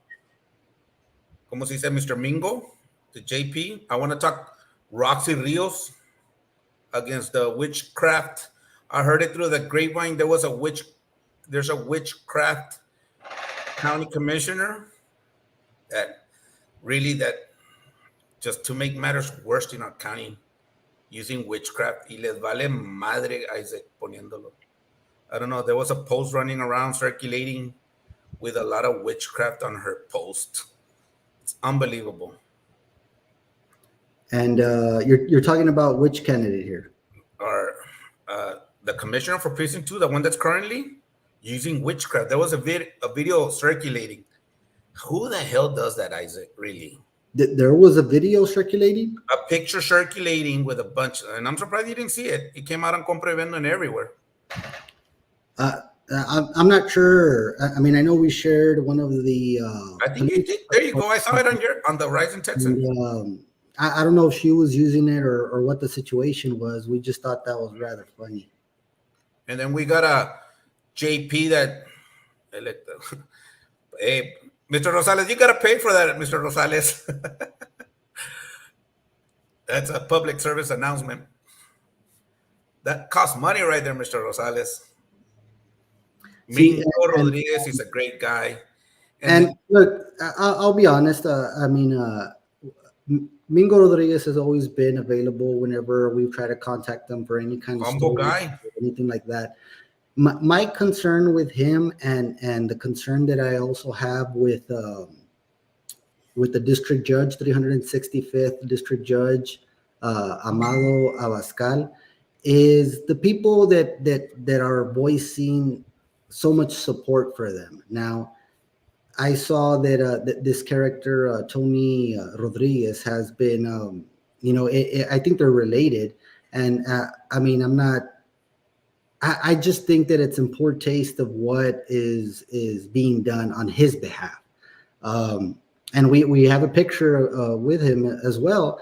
como se dice, Mr. Mingo, the JP. I want to talk Roxy Rios against the witchcraft. I heard it through the grapevine. There's a witchcraft county commissioner that just to make matters worse in our county using witchcraft. Y les vale madre, Isaac, poniéndolo. I don't know. There was a post running around circulating with a lot of witchcraft on her post. It's unbelievable. And you're talking about which candidate here? Or the commissioner for precinct 2, the one that's currently using witchcraft. There was a video circulating. Who the hell does that, Isaac? Really? There was a video circulating? A picture circulating with a bunch, and I'm surprised you didn't see it. It came out on Compra y Vendo and everywhere. I'm not sure. I mean, I know we shared one of the. I think you did. There you go. I saw it on the Rising Texan. And, I don't know if she was using it or what the situation was. We just thought that was rather funny. And then we got a JP that, hey, Mr. Rosales, you got to pay for that, Mr. Rosales. That's a public service announcement. That costs money right there, Mr. Rosales. Mingo Rodriguez is a great guy. And look, I'll be honest. I mean, Mingo Rodriguez has always been available whenever we try to contact them for any kind of humble guy, anything like that. My concern with him and the concern that I also have with the district judge, 365th district judge, Amado Abascal, is the people that are voicing so much support for them. Now, I saw that this character, Tony Rodriguez, has been, I think they're related. And I mean, I just think that it's in poor taste of what is being done on his behalf. And we have a picture with him as well.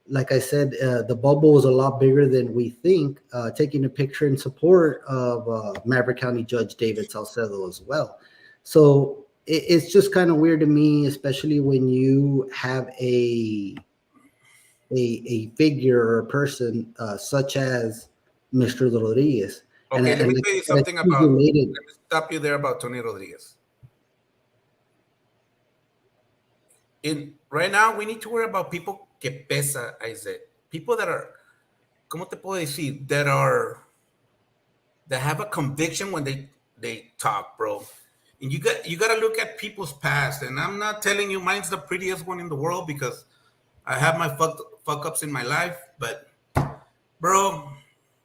Like I said, the bubble is a lot bigger than we think, taking a picture in support of Maverick County Judge David Salcedo as well. So it's just kind of weird to me, especially when you have a figure or a person such as Mr. Rodriguez. Okay, let me tell you something about. Let me stop you there about Tony Rodriguez. Right now, we need to worry about people que pesa, Isaac. People that are, ¿cómo te puedo decir? That have a conviction when they talk, bro. And you got to look at people's past. And I'm not telling you mine's the prettiest one in the world because I have my fuck ups in my life. But, bro,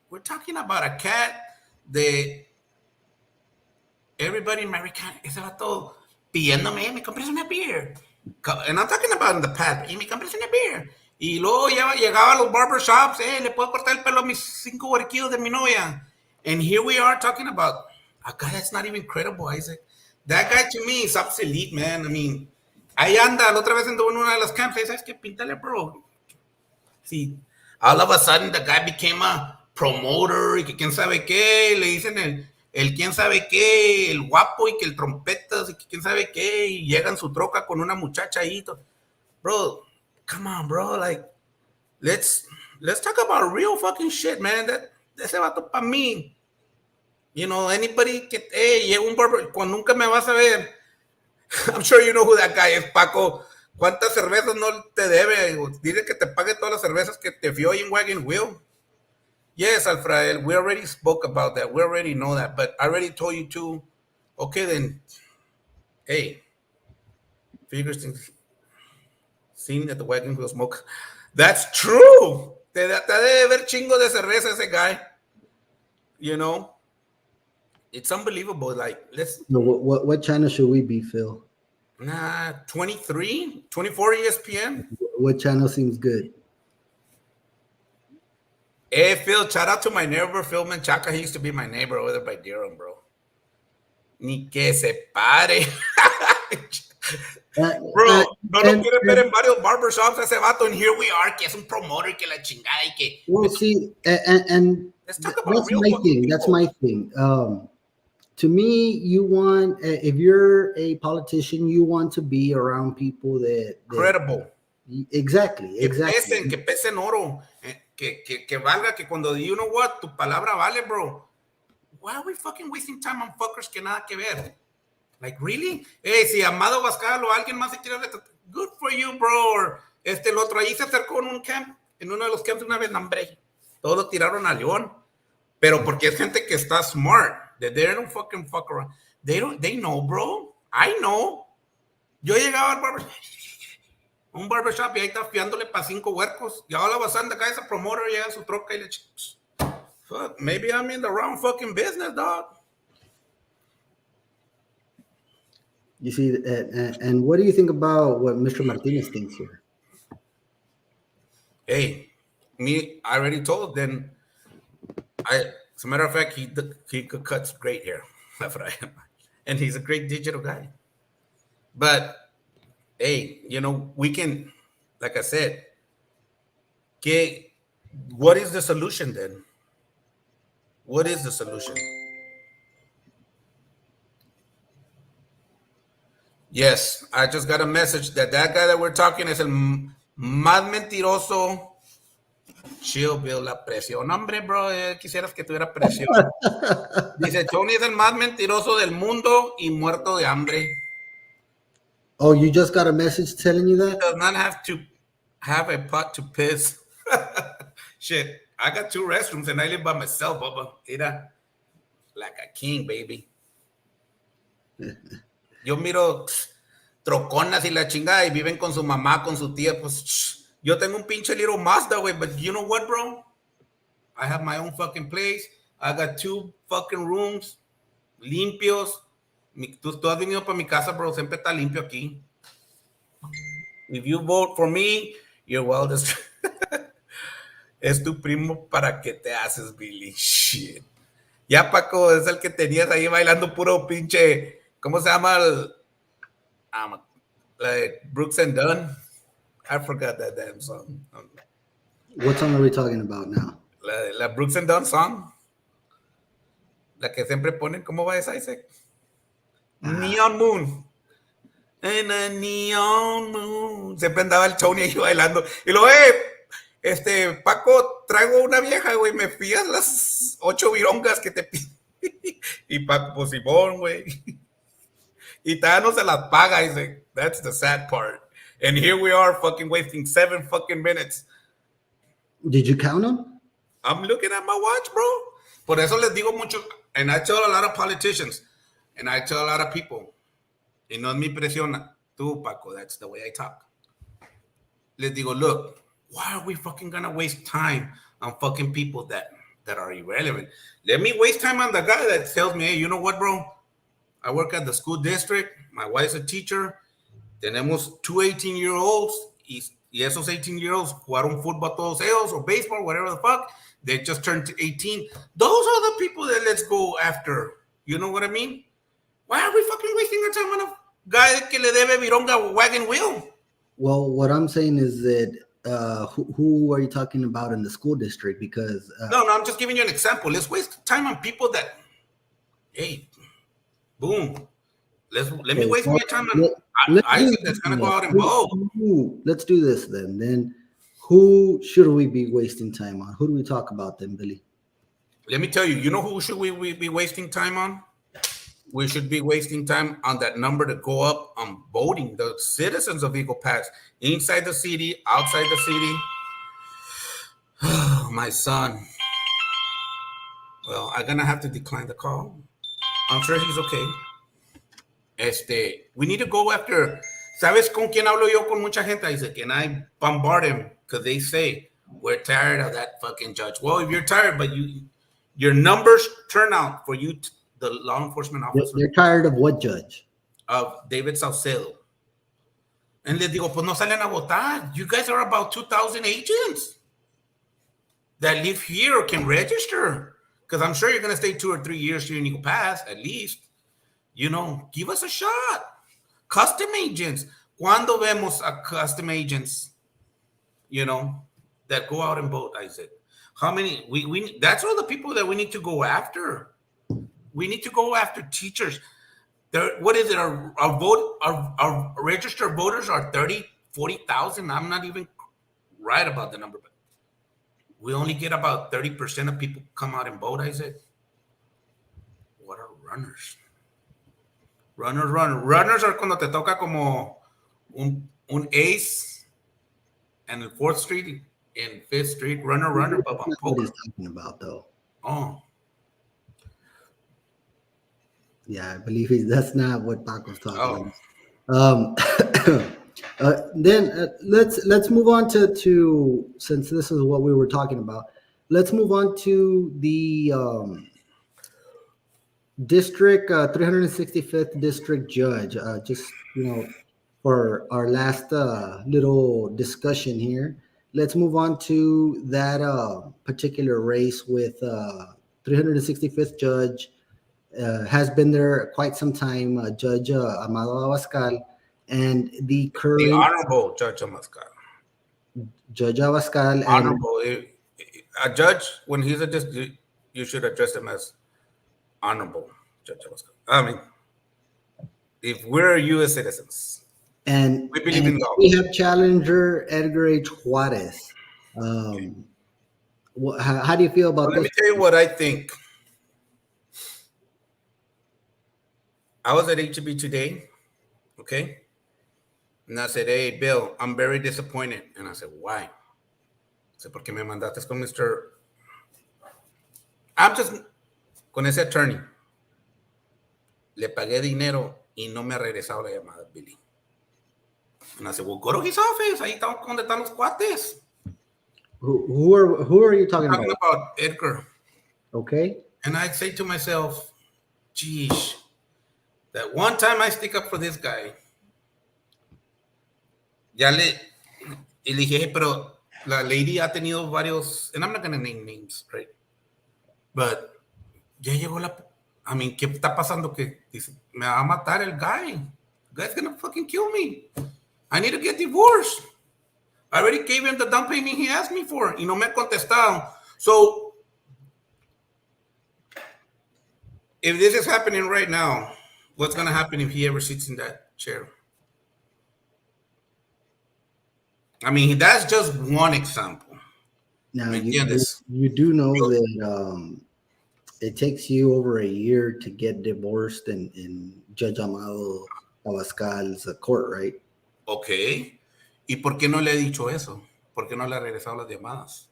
we're talking about a cat that everybody in Maverick County, ese vato pidiéndome, me compres una beer. And I'm talking about in the past. Y me compres una beer. Y luego llegaba a los barbershops, le puedo cortar el pelo a mis 5 huerquillos de mi novia. And here we are talking about a guy that's not even credible, Isaac. That guy to me is obsolete, man. I mean, ahí anda, la otra vez en una de las camps, ¿sabes qué? Píntale, bro. See, all of a sudden the guy became a promoter y que quién sabe qué, le dicen el quién sabe qué, el guapo y que el trompetas y que quién sabe qué, y llega en su troca con una muchacha ahí. Bro, come on, bro, like, let's talk about real fucking shit, man. Ese vato pa' mí. You know, anybody que, llega un barber, cuando nunca me vas a ver. I'm sure you know who that guy is, Paco. ¿Cuántas cervezas no te debe? Dile que te pague todas las cervezas que te fió en Wagon Wheel. Yes, Alfred, we already spoke about that. We already know that, but I already told you too. Okay, then, hey, figures seen at the Wagon Wheel smoke. That's true. Te debe ver chingo de cerveza ese guy. You know? It's unbelievable. Like, let's. What channel should we be, Phil? 23, 24 ESPN. What channel seems good? Hey, Phil, shout out to my neighbor, Phil Menchaca. He used to be my neighbor over there by Durham, bro. Ni que se pare. Bro, no lo quiere ver en varios barbershops ese vato, and here we are, que es un promoter, que la chingada, y que... Well, see, and let's talk about that's my thing. That's my thing. to me, you want, if you're a politician, you want to be around people that credible. Exactly. Que pesen oro, que valga, que cuando, you know what, tu palabra vale, bro. Why are we fucking wasting time on fuckers que nada que ver? Like, really? Hey, si Amado Bascal o alguien más se quiere retratar, good for you, bro. Or el otro ahí se acercó en un camp, en uno de los camps una vez, hombre. Todos lo tiraron a León. Pero porque es gente que está smart. That they don't fucking fuck around. They know, bro. I know. Yo llegaba al un barbershop y ahí está fiándole para 5 huercos. Y ahora la basanda acá esa promoter llega a su troca y le fuck, maybe I'm in the wrong fucking business, dog. You see, and what do you think about what Mr. Martinez thinks here? Hey, I already told them. As a matter of fact, he could cut great hair. That's what I am. And he's a great digital guy. But, hey, you know, we can, like I said, what is the solution then? What is the solution? Yes, I just got a message that guy that we're talking is el más mentiroso. Chill, Bill, la presión. Hombre, bro, quisieras que tuviera presión. Dice, Tony es el más mentiroso del mundo y muerto de hambre. Oh, you just got a message telling you that? He does not have to have a pot to piss. Shit, I got 2 restrooms and I live by myself, Bubba. Mira, like a king, baby. Yo miro troconas y la chingada y viven con su mamá, con su tía, pues... Yo tengo un pinche little Mazda, güey, but you know what, bro? I have my own fucking place. I got 2 fucking rooms, limpios. Tú has venido para mi casa, bro, siempre está limpio aquí. If you vote for me, you're well. Es tu primo para que te haces, Billy. Shit. Ya, Paco, es el que tenías ahí bailando puro pinche, ¿cómo se llama? Like Brooks and Dunn. I forgot that damn song. What song are we talking about now? La Brooks and Dunn song. La que siempre ponen, ¿cómo va esa, Isaac? Neon Moon. En a neon moon. Siempre andaba el Tony ahí bailando. Y luego, Paco, traigo una vieja, güey, me fías las 8 virongas que te pide. Y Paco, pues Simón, güey. Y todavía no se las paga, Isaac. That's the sad part. And here we are fucking wasting 7 fucking minutes. Did you count them? I'm looking at my watch, bro. Por eso les digo mucho, and I tell a lot of politicians, and I tell a lot of people, y no es mi presión, tú, Paco, that's the way I talk. Les digo, look, why are we fucking gonna waste time on fucking people that are irrelevant? Let me waste time on the guy that tells me, hey, you know what, bro? I work at the school district. My wife's a teacher. Tenemos 2 18-year-olds y esos 18-year-olds jugaron fútbol todos ellos or baseball, whatever the fuck. They just turned 18. Those are the people that let's go after. You know what I mean? Why are we fucking wasting our time on a guy que le debe vironga wagon wheel? Well, what I'm saying is that who are you talking about in the school district? Because no, I'm just giving you an example. Let's waste time on people that, hey, boom. Let me waste my time on Isaac that's gonna go out and vote. Let's do this then. Then who should we be wasting time on? Who do we talk about then, Billy? Let me tell you, you know who should we be wasting time on? We should be wasting time on that number to go up on voting, the citizens of Eagle Pass, inside the city, outside the city. My son. Well, I'm gonna have to decline the call. I'm sure he's okay. We need to go after. ¿Sabes con quién hablo yo con mucha gente? Dice, can I bombard him? Because they say, we're tired of that fucking judge. Well, if you're tired, but your numbers turn out for you, the law enforcement officer. They're tired of what judge? Of David Saucedo. And les digo, pues no salen a votar. You guys are about 2,000 agents that live here or can register. Because I'm sure you're going to stay 2 or 3 years here in Eagle Pass, at least. You know, give us a shot. Custom agents. ¿Cuándo vemos a custom agents, you know, that go out and vote, Isaac? How many? We that's all the people that we need to go after. We need to go after teachers. What is it? Our registered voters are 40,000. I'm not even right about the number, but we only get about 30% of people come out and vote. I said, what are runners? Runners are cuando te toca como un ace and the 4th Street and 5th Street. Runner, but That's what he's talking about, though. Oh. Yeah, I believe that's not what Paco's talking about. Then let's move on to since this is what we were talking about. Let's move on to the district 365th district judge. Just for our last little discussion here, let's move on to that particular race with 365th judge. Has been there quite some time, Judge Amado Abascal, and the current the Honorable Judge Abascal. Judge Abascal. Honorable. A judge, when he's a district, you should address him as Honorable Judge Abascal. I mean, if we're U.S. citizens, and we believe in law. We have challenger Edgar H. Juarez. How do you feel about this? Let me tell you what I think. I was at HB today, okay? And I said, hey, Bill, I'm very disappointed. And I said, why? I said, porque me mandaste con Mr. I'm just, con ese attorney. Le pagué dinero y no me ha regresado la llamada, Billy. And I said, well, go to his office. Ahí está donde están los cuates. Who are you talking about? I'm talking about Edgar. Okay. And I say to myself, geez, that one time I stick up for this guy, y le dije, pero la lady ha tenido varios, and I'm not going to name names, right? But ya llegó I mean, ¿qué está pasando? Que dice, me va a matar el guy. The guy's going to fucking kill me. I need to get divorced. I already gave him the down payment he asked me for. Y no me ha contestado. So, if this is happening right now, what's going to happen if he ever sits in that chair? I mean, that's just one example. Now, you do know that it takes you over a year to get divorced in Judge Amado Abascal's court, right? Okay. ¿Y por qué no le he dicho eso? ¿Por qué no le ha regresado las llamadas?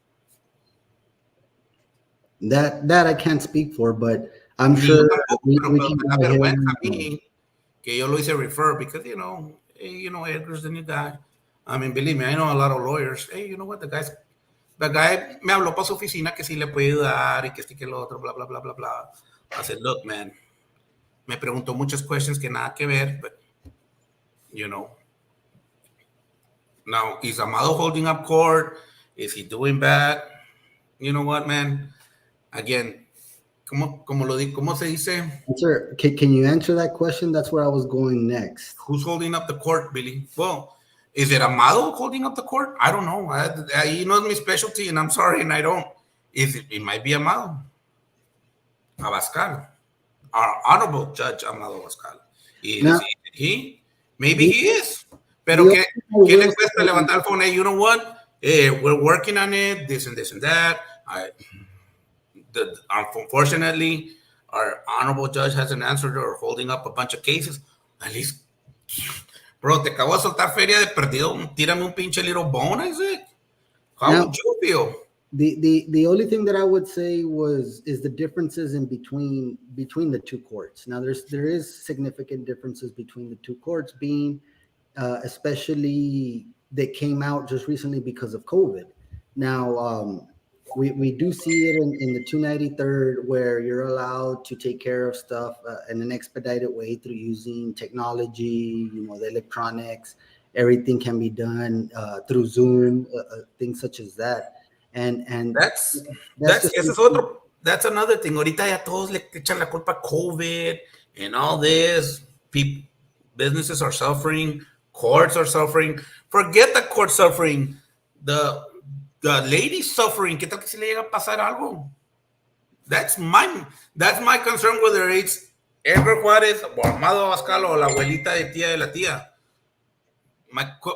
That I can't speak for, but I'm sure we can go ahead que yo lo hice refer because, Edgar's the new guy. I mean, believe me, I know a lot of lawyers. Hey, you know what? The guy me habló para su oficina que sí le puede ayudar y que sí que lo otro, blah, blah, blah, blah, blah. I said, look, man, me preguntó muchas questions que nada que ver, but, now, is Amado holding up court? Is he doing bad? You know what, man? Again, ¿cómo se dice? Sir, can you answer that question? That's where I was going next. Who's holding up the court, Billy? Well, is it Amado holding up the court? I don't know. He knows my specialty, and I'm sorry, and I don't. It might be Amado Abascal, our Honorable Judge Amado Abascal. Maybe he is. Pero ¿qué le cuesta levantar el phone? Hey, you know what? We're working on it, this and this and that. Unfortunately, our honorable judge hasn't answered or holding up a bunch of cases. At least, bro, te acabo de soltar feria de perdido. Tírame un pinche little bone, I said. How would you feel? The only thing that I would say is the differences in between the two courts. Now, there is significant differences between the two courts, being especially that came out just recently because of COVID. Now, we do see it in the 293rd, where you're allowed to take care of stuff in an expedited way through using technology, the electronics. Everything can be done through Zoom, things such as that. And that's another thing. Ahorita ya todos le echan la culpa COVID and all this. Businesses are suffering. Courts are suffering. Forget the court suffering. The lady's suffering. ¿Qué tal que si le llega a pasar algo? That's my concern, whether it's Edgar Juárez o Amado Abascal o la abuelita de tía de la tía.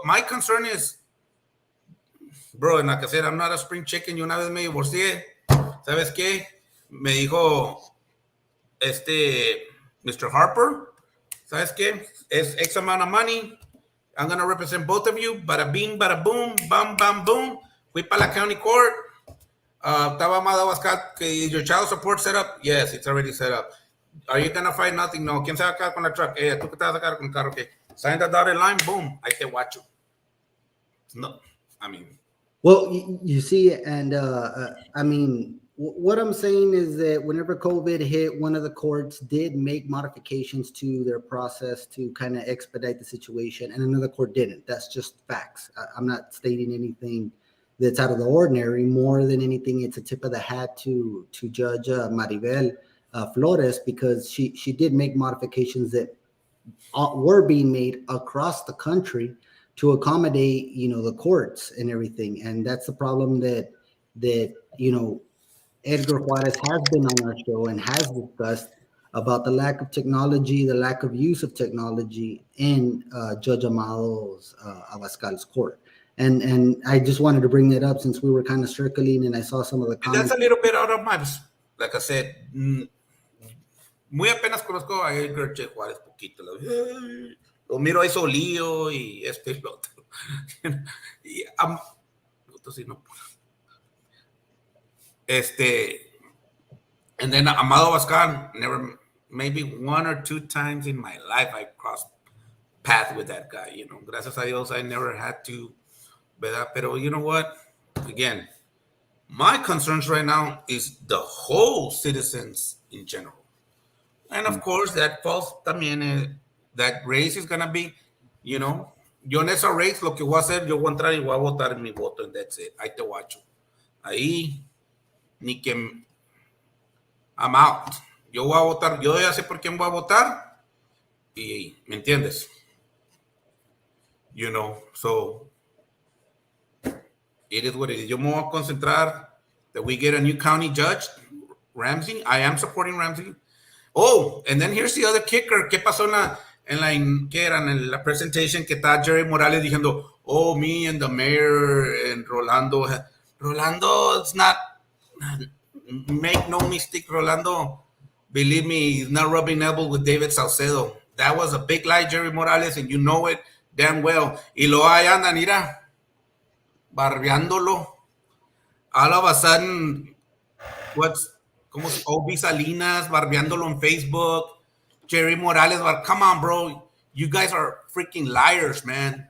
My concern is, bro, en la casera, I'm not a spring chicken. Y una vez me divorcié. ¿Sabes qué? Me dijo Mr. Harper, ¿sabes qué? Es X amount of money. I'm going to represent both of you. Bada bing, bada boom, bam, bam, boom. Fui para la county court. Estaba Amado Abascal, is your child support set up? Yes, it's already set up. Are you going to fight? Nothing? No. ¿Quién se va a quedar con la truck? Tú que te vas a quedar con el carro. Okay. Sign the dotted line, boom. I te guacho. No, I mean. Well, you see, and I mean, what I'm saying is that whenever COVID hit, one of the courts did make modifications to their process to kind of expedite the situation, and another court didn't. That's just facts. I'm not stating anything that's out of the ordinary. More than anything, it's a tip of the hat to Judge Maribel Flores, because she did make modifications that were being made across the country to accommodate, the courts and everything. And that's the problem that Edgar Juarez has been on our show and has discussed about the lack of technology, the lack of use of technology in Judge Amado's Abascal's court. And I just wanted to bring that up since we were kind of circling and I saw some of the comments. That's a little bit out of my, like I said, muy apenas conozco a Edgar Juárez poquito. Lo miro ahí solío y y lo otro. Y and then Amado Abascal, never, maybe one or two times in my life I crossed path with that guy. Gracias a Dios I never had to, ¿verdad? Pero you know what? Again, my concerns right now is the whole citizens in general. And of course, that falls también, that race is going to be, yo en esa race, lo que voy a hacer, yo voy a entrar y voy a votar mi voto, and that's it. Ahí te guacho. Ahí, ni que, I'm out. Yo voy a votar, yo ya sé por quién voy a votar, y, ¿me entiendes? So, it is what it is. Yo me voy a concentrar that we get a new county judge, Ramsey. I am supporting Ramsey. Oh, and then here's the other kicker. ¿Qué pasó en la presentation que está Jerry Morales diciendo, oh, me and the mayor and Rolando. Rolando, it's not, make no mistake, Rolando, believe me, he's not rubbing elbows with David Saucedo. That was a big lie, Jerry Morales, and you know it damn well. Y lo ahí andan, mira, barbeándolo. All of a sudden, como Obi Salinas barbeándolo on Facebook, Jerry Morales, come on, bro. You guys are freaking liars, man.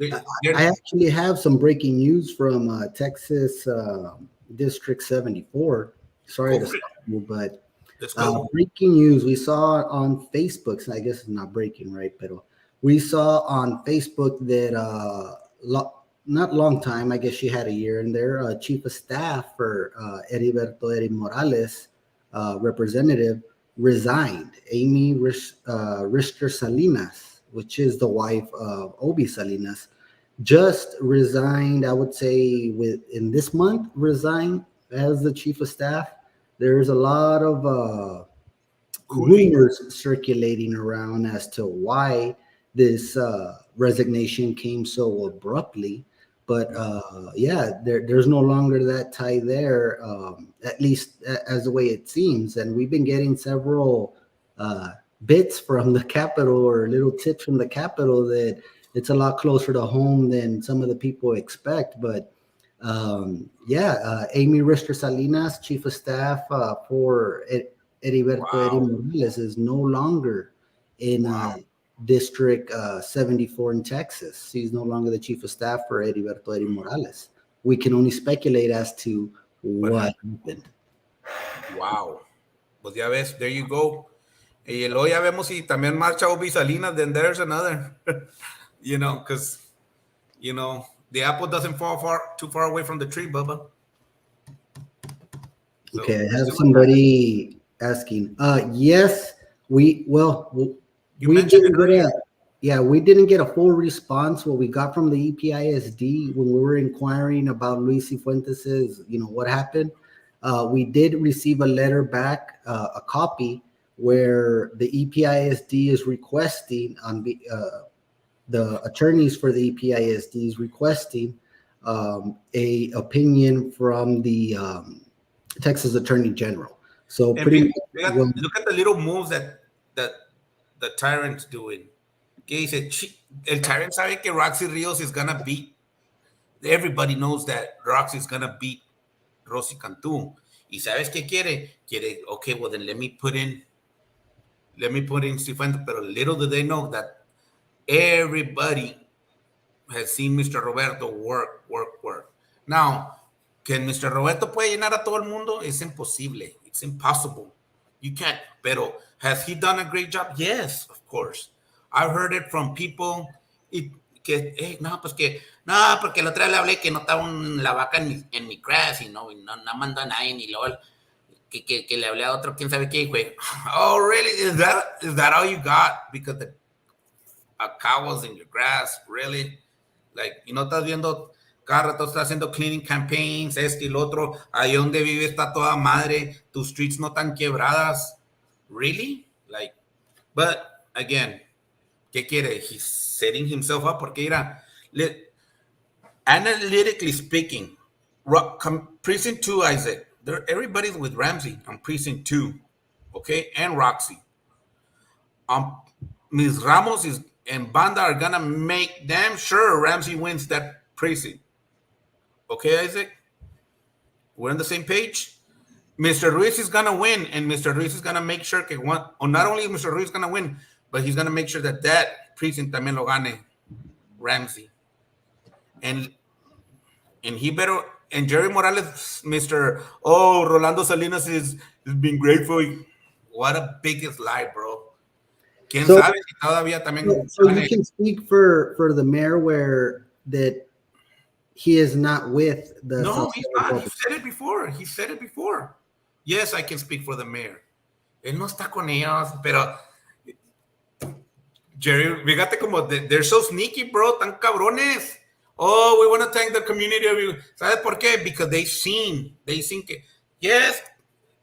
I actually have some breaking news from Texas District 74. Sorry to stop you, but breaking news. We saw on Facebook, so I guess it's not breaking, right? But we saw on Facebook that not long time, I guess she had a year in there, chief of staff for Heriberto Morales, representative, resigned. Amy Richter Salinas, which is the wife of Obi Salinas, just resigned, I would say in this month, resigned as the chief of staff. There's a lot of rumors circulating around as to why this resignation came so abruptly. But there's no longer that tie there, at least as the way it seems. And we've been getting several bits from the Capitol, or little tips from the Capitol, that it's a lot closer to home than some of the people expect. But Amy Richter Salinas, chief of staff for Heriberto Morales, is no longer in District 74 in Texas. He's no longer the chief of staff for Heriberto Morales. We can only speculate as to what happened. Wow. Pues ya ves, there you go. Y luego ya vemos si también marcha Obi Salinas, then there's another. Because, the apple doesn't fall too far away from the tree, Bubba. So, okay, I have somebody asking. Yes, we didn't get a full response. What we got from the EPISD when we were inquiring about Luis Cifuentes' what happened. We did receive a letter back, a copy, where the EPISD is requesting the attorneys for the EPISD is requesting a opinion from the Texas Attorney General. So pretty much, look at the little moves that the tyrant's doing. Que dice, el tyrant sabe que Roxy Rios is gonna beat. Everybody knows that Roxy's gonna beat Rosy Cantú. Y sabes qué quiere? Quiere, okay, well then let me put in Cifuentes. Pero little do they know that everybody has seen Mr. Roberto work. Now, can Mr. Roberto puede llenar a todo el mundo? Es imposible. It's impossible. You can't. Pero has he done a great job? Yes, of course. I've heard it from people porque la otra vez le hablé que no estaba la vaca en mi grass y no mandó a nadie y luego que le hablé a otro, quién sabe qué, güey. Oh, really? Is that all you got? Because a cow was in your grass, really? Like, y no estás viendo, cada rato estás haciendo cleaning campaigns, y lo otro, ahí donde vive está toda madre, tus streets no están quebradas. Really? Like, but again, ¿qué quiere? He's setting himself up porque mira, analytically speaking, precinct 2, Isaac, everybody's with Ramsey on precinct 2, okay, and Roxy. Ms. Ramos and Banda are gonna make damn sure Ramsey wins that precinct. Okay, Isaac? We're on the same page? Mr. Ruiz is gonna win, and Mr. Ruiz is gonna make sure que not only Mr. Ruiz is gonna win, but he's gonna make sure that precinct también lo gane Ramsey. And he better, and Jerry Morales, Rolando Salinas is being grateful. What a biggest lie, bro. ¿Quién sabe si todavía también? So you can speak for the mayor where that he is not with the. No, he's not. He said it before. Yes, I can speak for the mayor. Él no está con ellos, pero Jerry, fíjate como they're so sneaky, bro, tan cabrones. Oh, we want to thank the community of you. ¿Sabes por qué? Because they seen que, yes,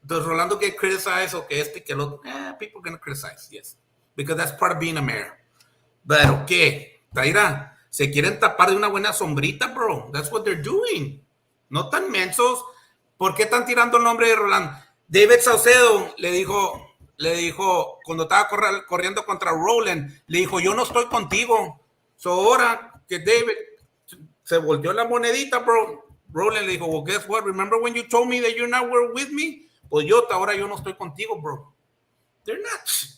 does Rolando get criticized? Okay, que el otro, people are going to criticize, yes. Because that's part of being a mayor. Pero ¿qué? Taira, se quieren tapar de una buena sombrita, bro. That's what they're doing. No tan mensos. ¿Por qué están tirando el nombre de Rolando? David Saucedo le dijo, cuando estaba corriendo contra Roland, le dijo, yo no estoy contigo. So ahora que David se volteó la monedita, bro, Roland le dijo, well, guess what? Remember when you told me that you not were with me? Pues ahora yo no estoy contigo, bro. They're not.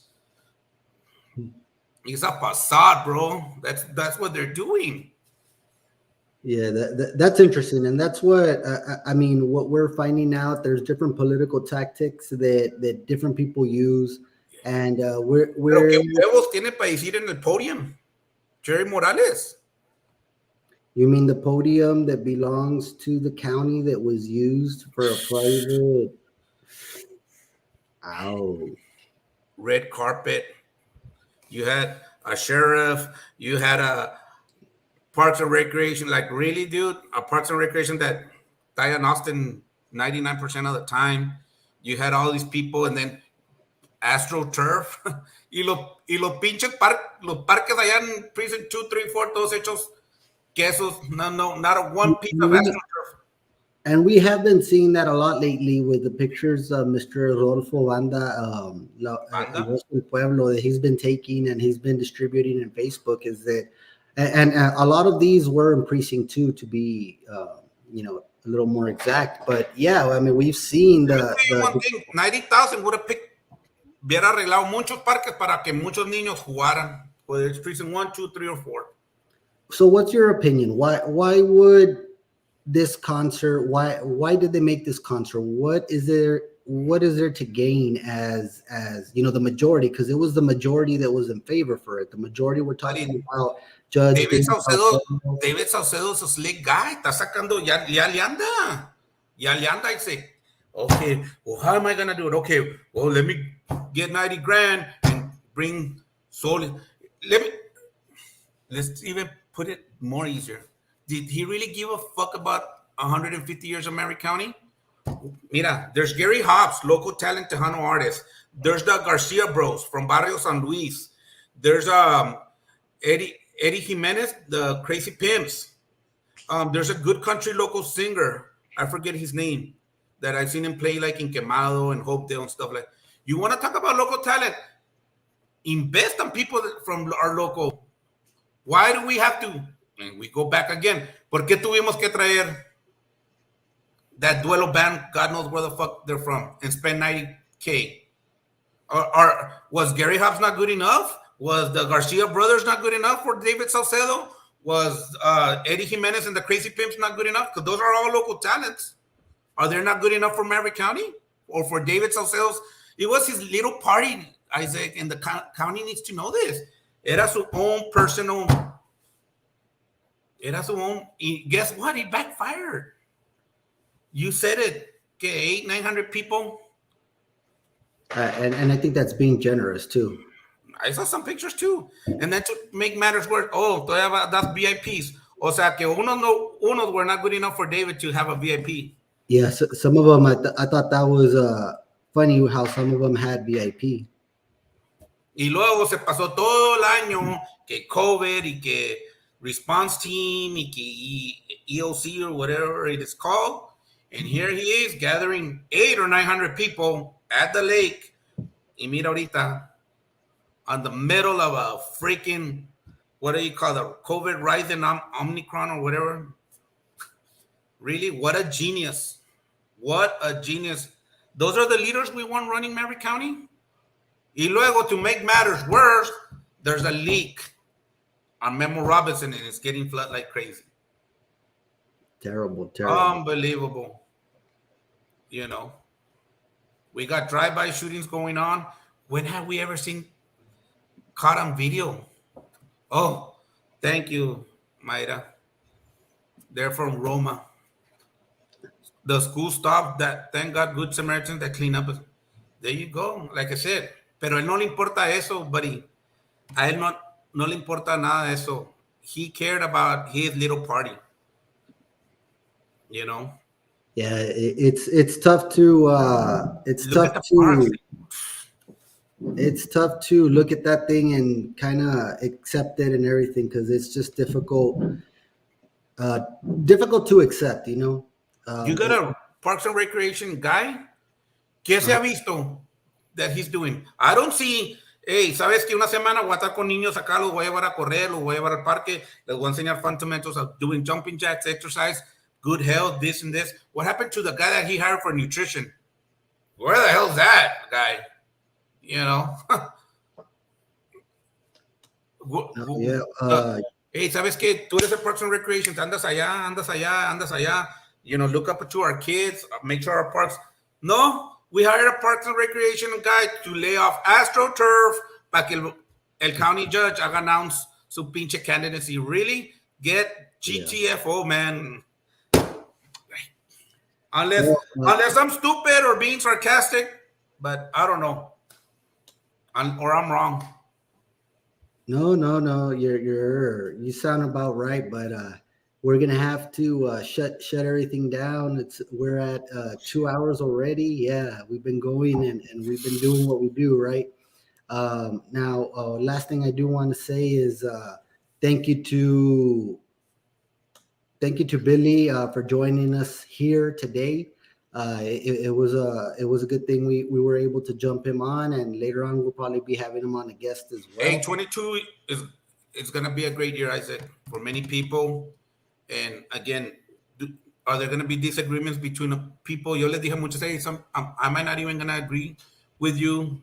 It's a facade, bro. That's what they're doing. Yeah, that's interesting, and that's what I mean. What we're finding out, there's different political tactics that different people use, and we're. Pero qué huevos tiene para decir en el podium, Jerry Morales. You mean the podium that belongs to the county that was used for a private? Ow. Red carpet. You had a sheriff. You had a Parks and Recreation. Like, really, dude? A Parks and Recreation that died in Austin 99% of the time. You had all these people, and then AstroTurf. y los pinches los parques allá en Precinct 2, 3, 4, todos hechos quesos. No, not a one piece of AstroTurf. And we have been seeing that a lot lately with the pictures of Mr. Rodolfo Banda, El Pueblo, that he's been taking and he's been distributing in Facebook. Is that, and a lot of these were in Precinct 2 to be, a little more exact. But yeah, I mean, we've seen one thing, 90,000 would have hubiera arreglado muchos parques para que muchos niños jugaran, whether it's Precinct 1, 2, 3, or 4. So what's your opinion? Why would this concert, why did they make this concert? What is there to gain as the majority? Because it was the majority that was in favor for it. The majority were talking about Judge David Saucedo is a slick guy. Está sacando, ya le anda y say, okay, well, how am I gonna do it? Okay, well, let me get 90 grand and bring Sol. Let's even put it more easier. Did he really give a fuck about 150 years of Maverick County? Mira, there's Gary Hobbs, local talent Tejano artist. There's the Garcia Bros from Barrio San Luis. There's Eddie Jimenez, the Crazy Pimps. There's a good country local singer. I forget his name that I've seen him play like in Quemado and Hopedale and stuff like. You want to talk about local talent? Invest on people from our local. Why do we have to? And we go back again. ¿Por qué tuvimos que traer that Duelo band? God knows where the fuck they're from, and spend $90K. Or was Gary Hobbs not good enough? Was the Garcia brothers not good enough for David Salcedo? Was Eddie Jimenez and the Crazy Pimps not good enough? Because those are all local talents. Are they not good enough for Maverick County or for David Salcedo's? It was his little party, Isaac, and the county needs to know this. Era su own personal. Era su own. Guess what? It backfired. You said it. Okay, 900 people. And I think that's being generous too. I saw some pictures too. And then to make matters worse, that's VIPs. O sea que unos were not good enough for David to have a VIP. Yeah, so, some of them, I thought that was funny how some of them had VIP. Y luego se pasó todo el año que COVID y que response team y que EOC or whatever it is called. And here he is gathering 800 or 900 people at the lake. Y mira ahorita, on the middle of a freaking, what do you call the COVID rising Omicron or whatever? Really? What a genius. What a genius. Those are the leaders we want running Maverick County. Y luego, to make matters worse, there's a leak on Memo Robinson and it's getting flooded like crazy. Terrible. Unbelievable. You know, we got drive-by shootings going on. When have we ever seen caught on video? Oh, thank you, Mayra. They're from Roma. The school stopped that. Thank God, Good Samaritans that clean up. There you go. Like I said, pero él no le importa eso, buddy. A él no le importa nada de eso. He cared about his little party. You know. Yeah, it's tough to it's tough to look at that thing and kind of accept it and everything because it's just difficult to accept, you know. You got a Parks and Recreation guy. ¿Qué se ha visto that he's doing? I don't see. Hey, sabes que una semana voy a estar con niños acá, los voy a llevar a correr, los voy a llevar al parque, les voy a enseñar fundamentals of doing jumping jacks, exercise, good health, this and this. What happened to the guy that he hired for nutrition? Where the hell's that guy? You know? Hey, ¿sabes qué? Tú eres el Parks and Recreation. Andas allá. You know, look up to our kids. Make sure our parks. No, we hired a Parks and Recreation guy to lay off AstroTurf para que el county judge haga announce su pinche candidacy. Really? Get GTFO, man. Unless I'm stupid or being sarcastic, but I don't know. Or I'm wrong. No. You sound about right, but we're gonna have to shut everything down. We're at 2 hours already. Yeah, we've been going and we've been doing what we do, right? Now, last thing I do want to say is thank you to Billy for joining us here today. It was a good thing we were able to jump him on, and later on we'll probably be having him on a guest as well. Hey, 22 is going to be a great year, Isaac, for many people. And again, are there going to be disagreements between people? Yo les dije muchos, hey, I might not even going to agree with you.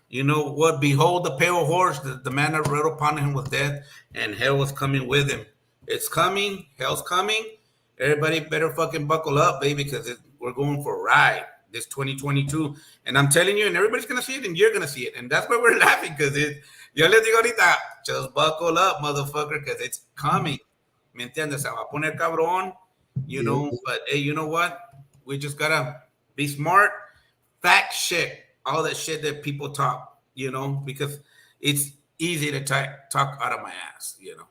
You know what? Behold the pale horse, the man that rode upon him with death, and hell was coming with him. It's coming. Hell's coming. Everybody better fucking buckle up, baby, because we're going for a ride this 2022. And I'm telling you, and everybody's going to see it, and you're going to see it. And that's why we're laughing, because yo les digo ahorita, just buckle up, motherfucker, because it's coming. ¿Me entiendes? Se va a poner cabrón, you know. But, hey, you know what? We just got to be smart, fact check all that shit that people talk, you know, because it's easy to talk out of my ass, you know.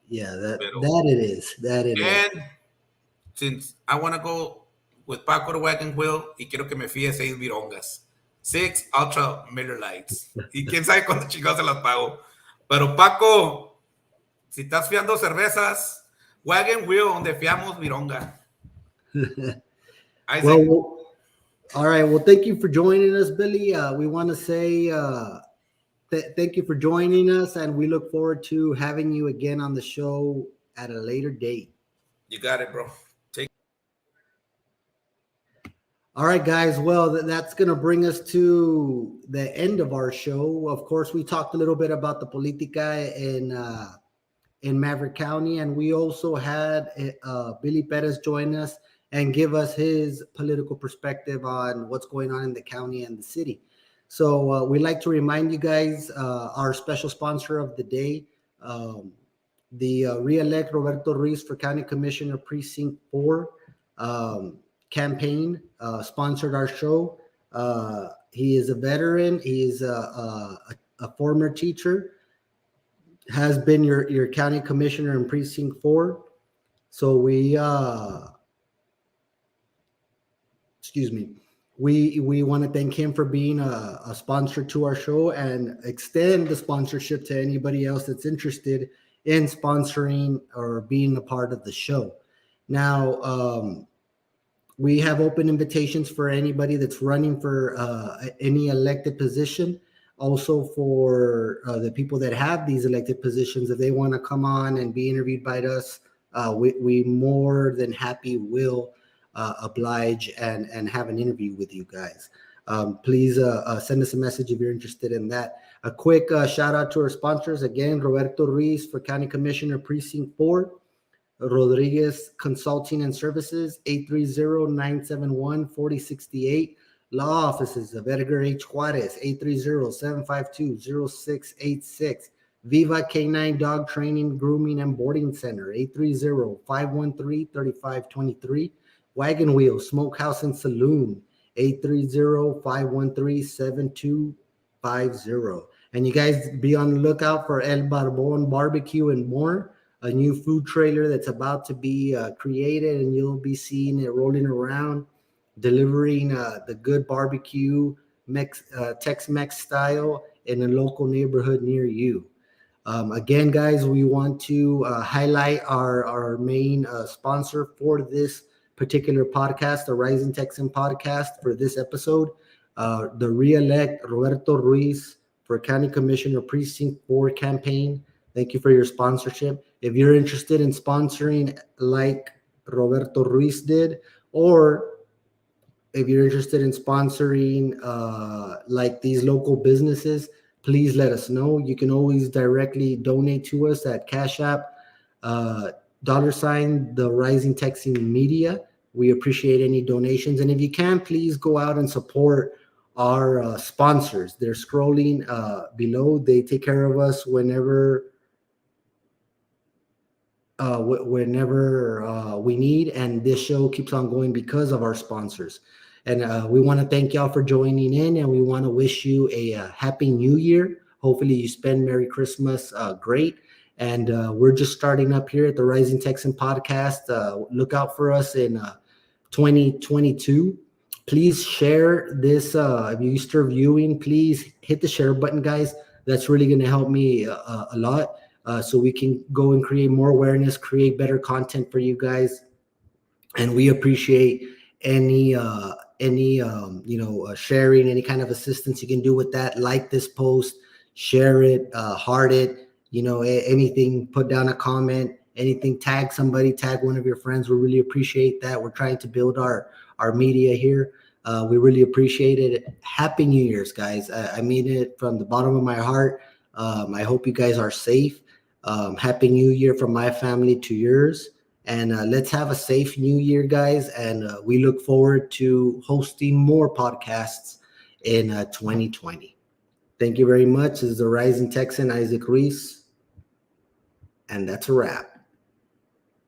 Yeah, that it is. And since I want to go with Paco the Wagon Wheel y quiero que me fíe 6 virongas. 6 Ultra Miller Lights. Y quién sabe cuánto chingados se las pago. Pero Paco, si estás fiando cervezas, Wagon Wheel, donde fiamos vironga. Well, all right. Well, thank you for joining us, Billy. We want to say thank you for joining us, and we look forward to having you again on the show at a later date. You got it, bro. All right, guys. Well, that's going to bring us to the end of our show. Of course, we talked a little bit about the Politica in Maverick County, and we also had Billy Perez join us and give us his political perspective on what's going on in the county and the city. So we'd like to remind you guys, our special sponsor of the day, the re-elect Roberto Ruiz for County Commissioner Precinct 4 campaign sponsored our show. He is a veteran. He is a former teacher, has been your county commissioner in Precinct 4. So we want to thank him for being a sponsor to our show and extend the sponsorship to anybody else that's interested in sponsoring or being a part of the show. Now, we have open invitations for anybody that's running for any elected position. Also for the people that have these elected positions, if they want to come on and be interviewed by us, we more than happy will oblige and have an interview with you guys. Please send us a message if you're interested in that. A quick shout out to our sponsors. Again, Roberto Ruiz for County Commissioner Precinct 4. Rodriguez Consulting and Services, 830-971-4068. Law offices of Edgar H. Juarez, 830-752-0686. Viva K9 Dog Training, Grooming, and Boarding Center, 830-513-3523. Wagon Wheel Smokehouse and Saloon, 830-513-7250. And you guys be on the lookout for El Barbon Barbecue and More, a new food trailer that's about to be created, and you'll be seeing it rolling around, delivering the good barbecue Tex-Mex style in a local neighborhood near you. Again, guys, we want to highlight our main sponsor for this particular podcast, the Rising Texan podcast for this episode, the re-elect Roberto Ruiz for County Commissioner Precinct 4 campaign. Thank you for your sponsorship. If you're interested in sponsoring like Roberto Ruiz did, or if you're interested in sponsoring like these local businesses, please let us know. You can always directly donate to us at Cash App, $, the Rising Texan Media. We appreciate any donations. And if you can, please go out and support our sponsors. They're scrolling below. They take care of us whenever we need, and this show keeps on going because of our sponsors. And we want to thank y'all for joining in, and we want to wish you a happy new year. Hopefully you spend Merry Christmas great. And we're just starting up here at the Rising Texan podcast. Look out for us in 2022. Please share this. If you start viewing, please hit the share button, guys. That's really going to help me a lot. So we can go and create more awareness, create better content for you guys. And we appreciate any sharing, any kind of assistance you can do with that. Like this post, share it, heart it, anything, put down a comment, anything, tag somebody, tag one of your friends. We really appreciate that. We're trying to build our media here. We really appreciate it. Happy New Year's, guys. I mean it from the bottom of my heart. I hope you guys are safe. Happy New Year from my family to yours. And let's have a safe New Year, guys. And we look forward to hosting more podcasts in 2020. Thank you very much. This is the Rising Texan, Isaac Ruiz. And that's a wrap.